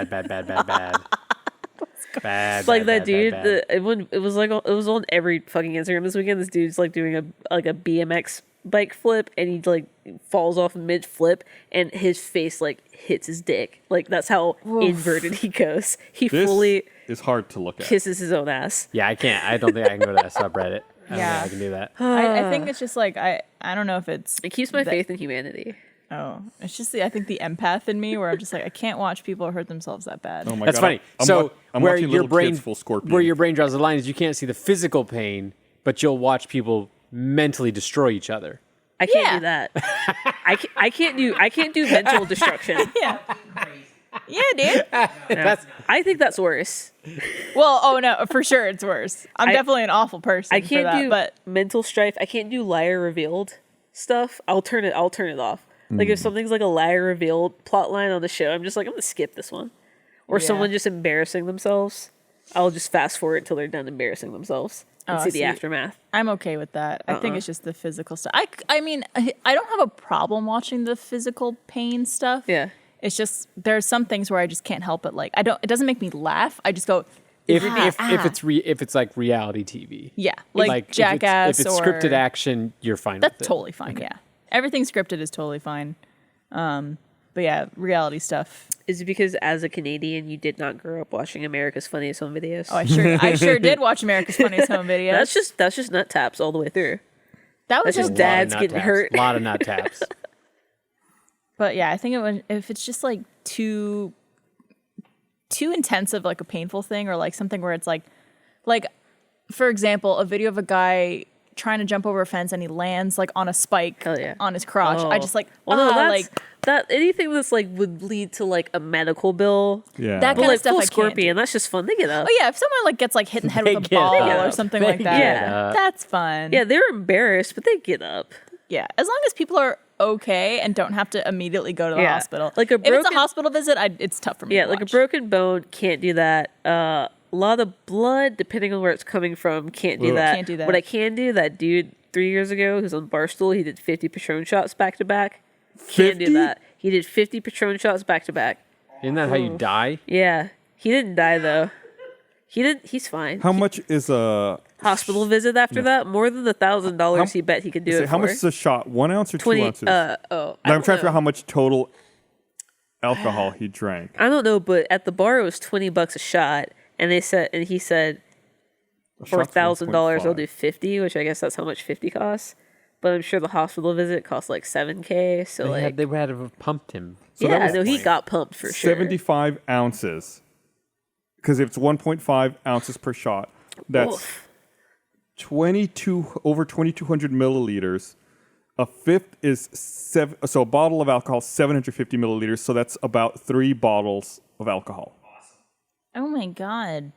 C: Bad.
B: Like that
C: bad,
B: dude.
C: bad, bad.
B: It was like it was on every fucking Instagram this weekend. This dude's like doing a BMX bike flip, and he like falls off mid flip, and his face like hits his dick. Like that's how inverted he goes. He
A: This
B: fully
A: is hard to look at.
B: kisses his own ass.
C: Yeah, I can't. I don't think I can go to that subreddit. I don't
D: Yeah.
C: think I can do that.
D: I think it's just like, I don't know if it's,
B: It keeps my faith in humanity.
D: it's just I think the empath in me where I'm just like, I can't watch people hurt themselves that bad.
A: Oh my
C: That's
A: God,
C: funny.
A: I'm
C: I'm
A: where
C: where
A: watching
C: your
A: little
C: brain
A: kids full scorpion.
C: where your brain draws the line is you can't see the physical pain, but you'll watch people mentally destroy each other.
B: I can't
D: Yeah.
B: do that. I can't do mental destruction.
D: Yeah. Yeah, dude.
B: No. I think that's worse.
D: Well, oh no, for sure it's worse. I'm definitely an awful person.
B: I
D: for
B: can't
D: that,
B: do
D: but
B: mental strife. I can't do liar revealed stuff. I'll turn it off. Like if something's like a liar revealed plot line on the show, I'm just like, I'm gonna skip this one. Or
D: Yeah.
B: someone just embarrassing themselves. I'll just fast forward till they're done embarrassing themselves and
D: Oh,
B: see the
D: see.
B: aftermath.
D: I'm okay with that. I think it's just the physical stuff. I mean, I don't have a problem watching the physical pain stuff.
B: Yeah.
D: It's just there's some things where I just can't help it. Like it doesn't make me laugh. I just go,
C: If it's like reality TV.
D: yeah, like Jackass
C: if it's
D: or
C: scripted action, you're fine
D: That's
C: with it.
D: totally fine. Yeah, everything scripted is totally fine. But yeah, reality stuff.
B: Is it because as a Canadian you did not grow up watching America's Funniest Home Videos?
D: Oh, I sure did watch America's Funniest Home Videos.
B: That's just nut taps all the way through.
D: that was
B: that's just
D: okay.
B: dad's getting hurt.
C: A lot of nut taps.
D: But yeah, I think if it's just like too intensive, like a painful thing, or like something where it's like for example, a video of a guy trying to jump over a fence and he lands like on a spike
B: Hell yeah.
D: on his crotch. I just like,
B: well, no, that's,
D: like
B: that anything that's like would lead to like a medical bill.
A: Yeah.
D: that
B: But
D: kind of
B: like
D: stuff.
B: full
D: I can't
B: scorpion,
D: do.
B: that's just fun. They get up.
D: Oh yeah, if someone like gets like hit in the head with a
C: get
D: ball
C: up.
D: or something
C: They
D: like that,
C: get
B: up.
D: that's fun.
B: Yeah, they're embarrassed, but they get up.
D: Yeah, as long as people are okay and don't have to immediately go to the
B: Yeah.
D: hospital.
B: Like a
D: if it's a
B: broken-
D: hospital visit, it's tough for me.
B: Yeah,
D: to
B: like a
D: watch.
B: broken bone, can't do that. A lot of blood, depending on where it's coming from, can't do
A: Ugh.
B: that.
D: Can't do that.
B: What I can do, that dude 3 years ago who's on Barstool, he did 50 Patron shots back to back. Can't
A: 50?
B: do that. He did 50 Patron shots back to back.
C: Isn't that how you die?
B: Yeah, he didn't die though. He's fine.
A: How much is a
B: Hospital visit after that? More than $1,000 he bet he could do it
A: how
B: for.
A: much is a shot? 1 ounce or 2
B: 20
A: ounces?
B: I
A: I'm
B: don't
A: trying to figure
B: know.
A: out how much total alcohol he drank.
B: I don't know, but at the bar it was $20 a shot, and he said
A: A
B: for
A: shot's
B: $1,000 I'll
A: 1.5.
B: do 50, which I guess that's how much 50 costs. but I'm sure the hospital visit cost like $7,000. So
C: They
B: like,
C: had to have pumped him.
A: So that
B: yeah,
A: was
B: no, he got pumped for sure.
A: 75 ounces. Because if it's 1.5 ounces per shot, that's
B: Oof.
A: 22 over 2,200 milliliters. A fifth is so a bottle of alcohol, 750 milliliters. So that's about 3 bottles of alcohol.
D: Oh my god.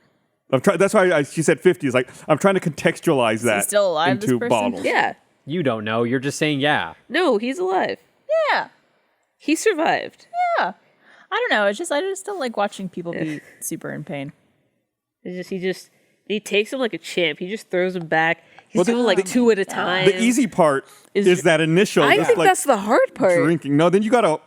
A: That's why she said 50. Is like I'm trying to contextualize that
D: still alive, this
A: into
D: person?
A: bottles.
B: Yeah.
C: You don't know. You're just saying yeah.
B: No, he's alive.
D: Yeah.
B: He survived.
D: Yeah. I don't know. I just don't like watching people be super in pain.
B: He takes him like a champ. He just throws him back. He's
A: Well,
B: doing like 2 at a time.
A: The easy part is that initial.
B: I
A: just
B: think
A: like
B: that's the hard part.
A: drinking. No, then you gotta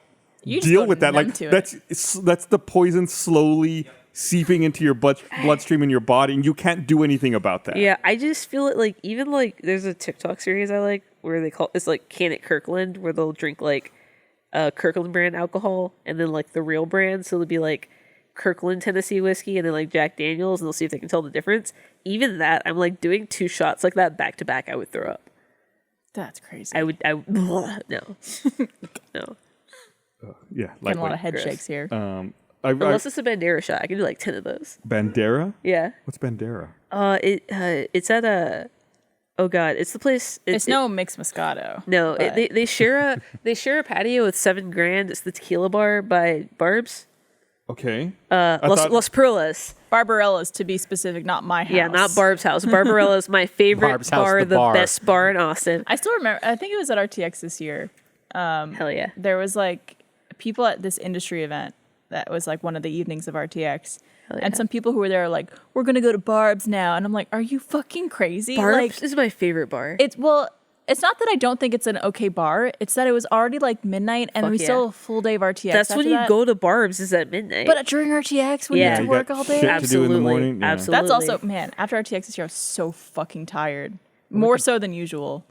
D: You just
A: deal
D: go
A: with that.
D: numb
A: Like
D: to it.
A: that's the poison slowly seeping into your bloodstream in your body, and you can't do anything about that.
B: Yeah, I just feel it like even like there's a TikTok series I like where they call it's like Can It Kirkland, where they'll drink like Kirkland brand alcohol and then like the real brand. So it'll be like Kirkland Tennessee whiskey and then like Jack Daniels, and they'll see if they can tell the difference. Even that, I'm like doing 2 shots like that back to back, I would throw up.
D: That's crazy.
B: I would no. No.
A: Yeah,
D: Getting a lot of
A: like
D: head
B: Gross.
D: shakes here.
B: Unless it's a Bandera shot. I can do like 10 of those.
A: Bandera.
B: Yeah.
A: What's Bandera?
B: It's at a oh god, it's the place
D: It's no mixed Moscato.
B: no,
D: but-
B: they share a patio with $7,000. It's the Tequila Bar by Barb's.
A: Okay.
B: Las Perlas.
D: Barbarella's, to be specific, not my house.
B: Yeah, not Barb's house. Barbarella's my favorite
C: Barb's house,
B: bar,
C: the
B: the
C: bar.
B: best bar in Austin.
D: I still remember. I think it was at RTX this year.
B: Hell yeah.
D: There was like people at this industry event that was like one of the evenings of RTX.
B: Hell yeah.
D: And some people who were there are like, we're going to go to Barb's now. And I'm like, are you fucking crazy?
B: Barb's
D: Like,
B: is my favorite bar.
D: it's not that I don't think it's an okay bar. It's that it was already like midnight and
B: Fuck
D: we
B: yeah.
D: still have a full day of RTX.
B: That's when
D: after
B: you
D: that.
B: go to Barb's is at midnight.
D: But during RTX, when you
B: Yeah.
D: have to
A: You
D: work
A: got
D: all
A: shit
D: day.
A: to do in the morning, yeah.
B: Absolutely.
D: That's also, man, after RTX this year, I was so fucking tired. More so than usual.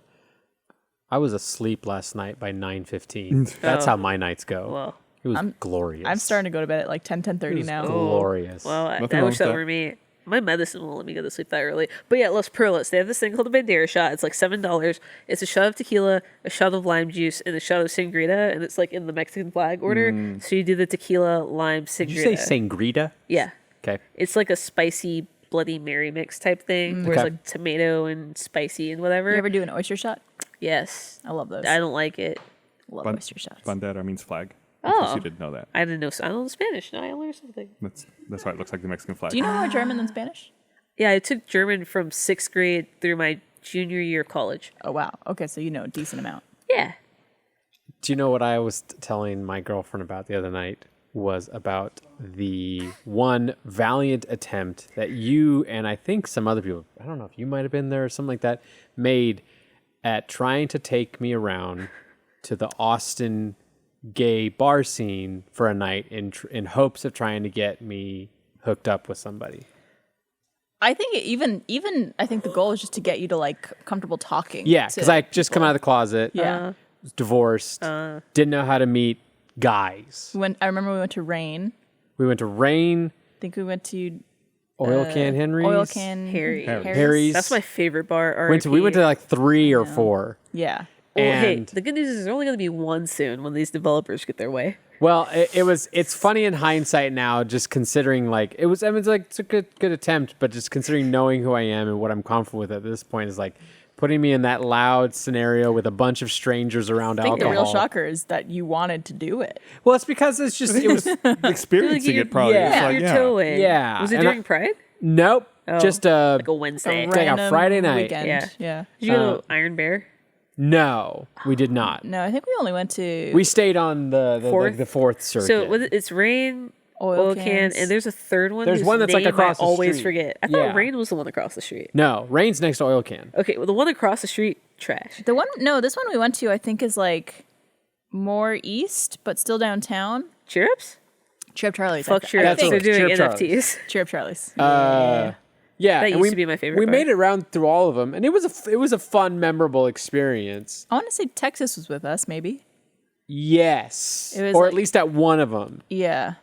C: I was asleep last night by 9:15. That's how my nights go.
B: Well,
C: It was glorious.
D: I'm starting to go to bed at like 10:30 now.
C: glorious.
B: well,
A: Nothing
B: I
A: wrong
B: wish
A: with
B: that
A: that.
B: were me. My medicine won't let me go to sleep that early. But yeah, Las Perlas, they have this thing called a Bandera shot. It's like $7. It's a shot of tequila, a shot of lime juice, and a shot of sangrita, and it's like in the Mexican flag order. So you do the tequila, lime, sangrita.
C: Did you say sangrita?
B: Yeah.
C: Okay.
B: It's like a spicy Bloody Mary mix type thing, where it's
C: Okay.
B: like tomato and spicy and whatever.
D: You ever do an oyster shot?
B: Yes.
D: I love those.
B: I don't like it.
D: love
A: Ban-
D: oyster shots.
A: Bandera means flag. In case
B: Oh.
A: you didn't know that.
B: I didn't know. I don't know Spanish. No, I learned something.
A: That's why it looks like the Mexican flag.
D: Do you know more German than Spanish?
B: Yeah, I took German from 6th grade through my junior year of college.
D: Oh, wow. Okay, so you know a decent amount.
B: Yeah.
C: Do you know what I was telling my girlfriend about the other night? Was about the one valiant attempt that you and I think some other people, I don't know if you might have been there or something like that, made at trying to take me around to the Austin gay bar scene for a night in hopes of trying to get me hooked up with somebody.
D: I think even I think the goal is just to get you to like comfortable talking.
C: Yeah,
D: to
C: because I just come
D: people.
C: out of the closet,
D: Yeah.
C: was divorced, didn't know how to meet guys.
D: I remember we went to Rain.
C: We went to Rain,
D: I think we went to
C: Oil Can Henry's.
D: Oil Can
B: Harry.
C: Harry's.
B: That's my favorite bar.
C: We went to
B: RIP.
C: like 3 or 4.
D: Yeah.
B: Well, hey,
C: and-
B: the good news is there's only going to be one soon when these developers get their way.
C: Well, it's funny in hindsight now, just considering like it's a good attempt, but just considering knowing who I am and what I'm comfortable with at this point is like putting me in that loud scenario with a bunch of strangers around
D: I think
C: alcohol.
D: the real shocker is that you wanted to do it.
C: Well, it's because it was
A: Experiencing
B: Like,
A: it probably.
C: yeah.
A: It's
B: Dip
A: like,
B: your
A: yeah.
B: toe in.
C: Yeah,
B: Was it
C: and
B: during Pride?
C: nope, just
B: Like a Wednesday.
C: like a
D: Random
C: Friday night.
D: Weekend.
B: Yeah.
D: Yeah.
B: Did you go to Iron Bear?
C: No, we did not.
D: No, I think we only went to
C: We stayed on the
B: Fourth?
C: fourth circuit.
B: So it's Rain,
D: Oil
B: Oil Can,
D: Cans.
B: and there's a third one.
C: There's
B: whose
C: one that's, like,
B: name
C: across
B: I
C: the
B: always
C: street.
B: forget. I
C: Yeah.
B: thought Rain was the one across the street.
C: No, Rain's next to Oil Can.
B: Okay, well the one across the street, trash.
D: this one we went to I think is like more east, but still downtown.
B: Cheer ups?
D: Cheer Up Charlie's.
B: Fuck cheer
D: I
B: ups.
D: think
B: They're doing
C: Cheer Up
B: NFTs.
D: Cheer Up Charlie's.
C: Yeah,
B: That
C: and
B: used to be my favorite
C: We
B: bar.
C: made it around through all of them, and it was a fun, memorable experience.
D: I want to say Texas was with us, maybe.
C: Yes,
D: It was
C: or
D: like-
C: at least at one of them.
D: Yeah.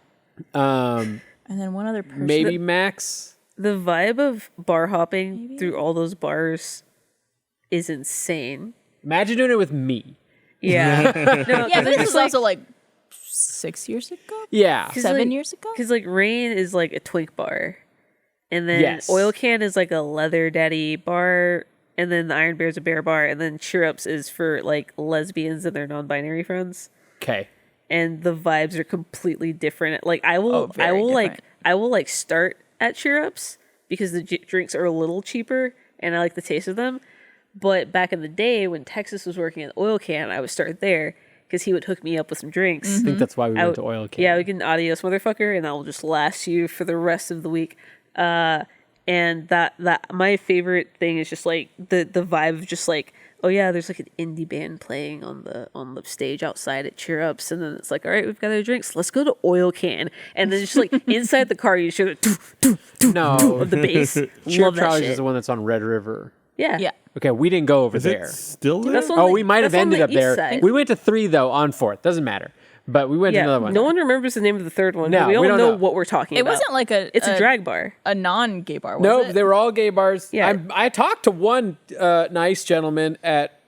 C: Um,
D: And then one other person.
C: maybe Max.
B: The vibe of bar hopping through all those bars is insane.
C: Imagine doing it with me.
B: Yeah. No,
D: Yeah, but this
B: it's
D: was also like 6 years ago.
C: Yeah.
D: 7 years ago.
B: Because like Rain is like a twink bar, and then
C: Yes.
B: Oil Can is like a leather daddy bar, and then the Iron Bear is a bear bar, and then Cheer Ups is for like lesbians and their non-binary friends.
C: Okay.
B: And the vibes are completely different. Like I will
D: very different.
B: start at Cheer Ups because the drinks are a little cheaper and I like the taste of them. But back in the day when Texas was working at Oil Can, I would start there because he would hook me up with some drinks.
C: I think that's why we
B: I
C: went
B: would-
C: to Oil Can.
B: Yeah, we get an adios motherfucker, and that will just last you for the rest of the week. And that my favorite thing is just like the vibe of just like, oh yeah, there's like an indie band playing on the stage outside at Cheer Ups, and then it's like, all right, we've got our drinks, let's go to Oil Can, and then just like inside the car you hear the
C: No.
B: of the bass.
C: Cheer
B: Love
C: Up
B: that
C: Charlie's
B: shit.
C: is the one that's on Red River.
B: Yeah,
D: Yeah.
C: Okay, we didn't go over
A: Is
C: there.
A: it still there?
B: That's the one
C: Oh,
B: that-
C: we might have
B: that's on
C: ended
B: the
C: up there.
B: east side.
C: We went to 3 though on 4th. Doesn't matter. But we went to
B: Yeah,
C: another one.
B: no one remembers the name of the third one.
C: No,
B: but we all
C: we don't
B: know
C: know.
B: what we're talking
D: It
B: about.
D: wasn't like
B: It's a drag bar.
D: a non-gay bar. Was
C: No,
D: it?
C: they were all gay bars.
B: Yeah.
C: I talked to one nice gentleman at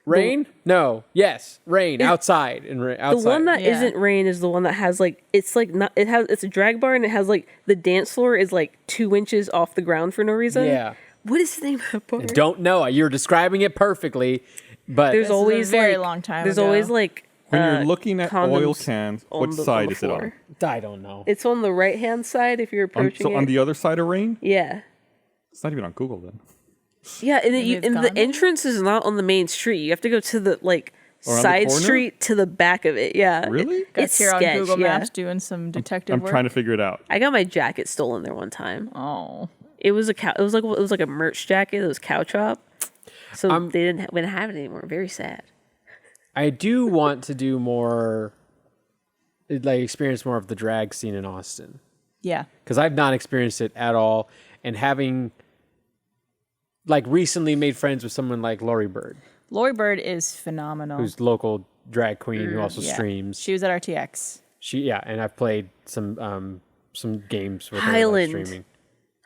C: Rain. No, yes, Rain outside outside.
B: The one that
D: Yeah.
B: not Rain is the one that has like it's like not it has it's a drag bar and it has like the dance floor is like 2 inches off the ground for no reason.
C: Yeah.
B: What is the name of that bar?
C: Don't know. You're describing it perfectly, but
B: There's
D: This is a
B: always
D: very
B: like,
D: long time
B: There's
D: ago.
B: always like
A: When you're looking at oil
B: condoms
A: cans,
B: on
A: what
B: the-
A: side
B: the
A: is it on?
B: floor.
C: I don't know.
B: It's on the right hand side if you're approaching
A: So
B: it.
A: on the other side of Rain?
B: yeah.
A: It's not even on Google then.
B: Yeah, and,
D: Maybe it's
B: and the
D: gone.
B: entrance is not on the main street. You have to go to the like
A: Around the
B: side
A: corner?
B: street to the back of it. Yeah.
A: Really?
D: Guys
B: It's
D: here on
B: sketch,
D: Google
B: yeah.
D: Maps doing some detective
A: I'm
D: work.
A: trying to figure it out.
B: I got my jacket stolen there one time.
D: Oh.
B: It was a it was like a merch jacket. It was cow chop. So they didn't have it anymore. Very sad.
C: I do want to do more, like experience more of the drag scene in Austin
D: Yeah.
C: because I've not experienced it at all, and having like recently made friends with someone like Lori Bird,
D: Lori Bird is phenomenal.
C: who's local drag queen who also
D: Yeah.
C: streams.
D: She was at RTX.
C: And I've played some games with
B: Highland.
C: her like, streaming.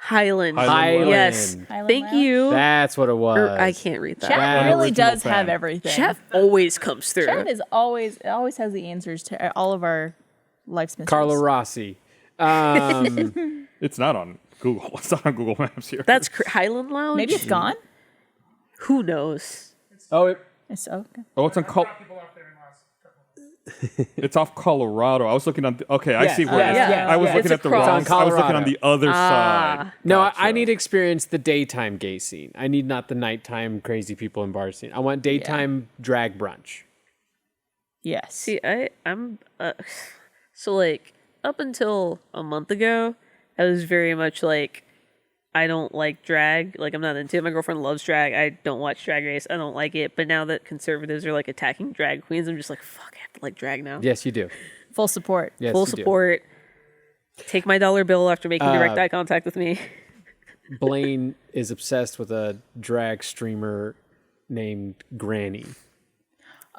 B: Highland.
C: Highland.
B: Yes.
D: Highland
B: Thank
D: Lounge?
B: you.
C: That's what it was.
B: I can't read that.
D: Chat
C: That
D: really
A: original
D: does
A: fan.
D: have everything.
B: Chef always comes through.
D: Chat is always has the answers to all of our life's mysteries.
C: Carla Rossi.
A: It's not on Google. It's not on Google Maps here.
B: That's Highland Lounge.
D: Maybe it's gone.
B: Who knows?
C: Oh,
D: It's okay.
A: Oh, it's on It's off Colorado. I was looking on. Okay, I
C: Yes,
A: see where it is.
C: yes,
A: I was
C: yes.
A: looking
B: It's
A: at the
B: across.
A: wrong.
C: It's on
A: I was looking on
C: Colorado.
A: the other side.
C: no,
A: Gotcha.
C: I need to experience the daytime gay scene. I need not the nighttime crazy people in bar scene. I want daytime drag brunch.
D: Yes.
B: See, I'm so like up until a month ago, I was very much like I don't like drag. Like I'm not into it. My girlfriend loves drag. I don't watch Drag Race. I don't like it. But now that conservatives are like attacking drag queens, I'm just like fuck. I have to like drag now.
C: Yes, you do.
D: Full support.
C: Yes,
B: Full
C: you do.
B: support. Take my dollar bill after making direct eye contact with me.
C: Blaine is obsessed with a drag streamer named Granny.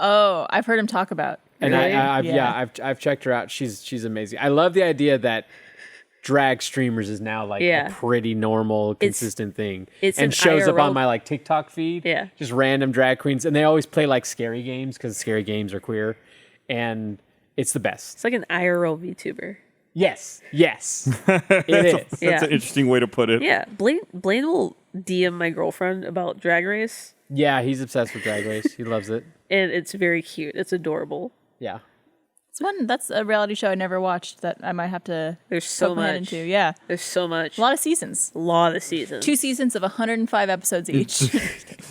D: Oh, I've heard him talk about.
C: And
B: Really?
C: I've checked her out. She's amazing. I love the idea that drag streamers is now like
B: Yeah.
C: a pretty normal, consistent thing.
B: it's
C: and
B: an
C: shows up
B: IRL
C: on my like TikTok feed.
B: Yeah.
C: Just random drag queens. And they always play like scary games because scary games are queer. And it's the best.
B: It's like an IRL VTuber.
C: Yes. Yes. It is.
A: That's
B: Yeah.
A: an interesting way to put it.
B: Yeah, Blaine will DM my girlfriend about Drag Race,
C: Yeah, he's obsessed with Drag Race. He loves it.
B: and it's very cute. It's adorable.
C: Yeah.
D: That's a reality show I never watched that I might have to
B: There's so
D: poke my head
B: much.
D: into. Yeah.
B: There's so much.
D: A lot of seasons.
B: A lot of seasons.
D: 2 seasons of 105 episodes each.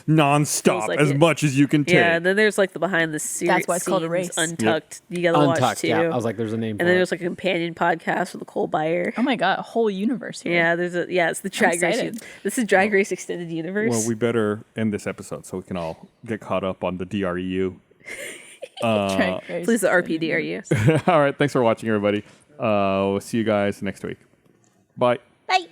A: Non-stop,
B: Feels like
A: as
B: it.
A: much as you can take.
B: Yeah, and then there's like the behind the scenes.
D: That's why it's called a race.
B: Untucked. You gotta watch
C: Untucked.
B: too.
C: Yeah. I was like, there's a name
B: and
C: for
B: then
C: it.
B: there's like a companion podcast with Nicole Byer.
D: Oh my god, a whole universe here.
B: Yeah, it's the Drag Race.
D: excited.
B: This is Drag Race Extended Universe.
A: Well, we better end this episode so we can all get caught up on the DREU.
D: Drag Race.
B: Please, the RPDRU.
A: All right, thanks for watching, everybody. We'll see you guys next week. Bye.
D: Bye.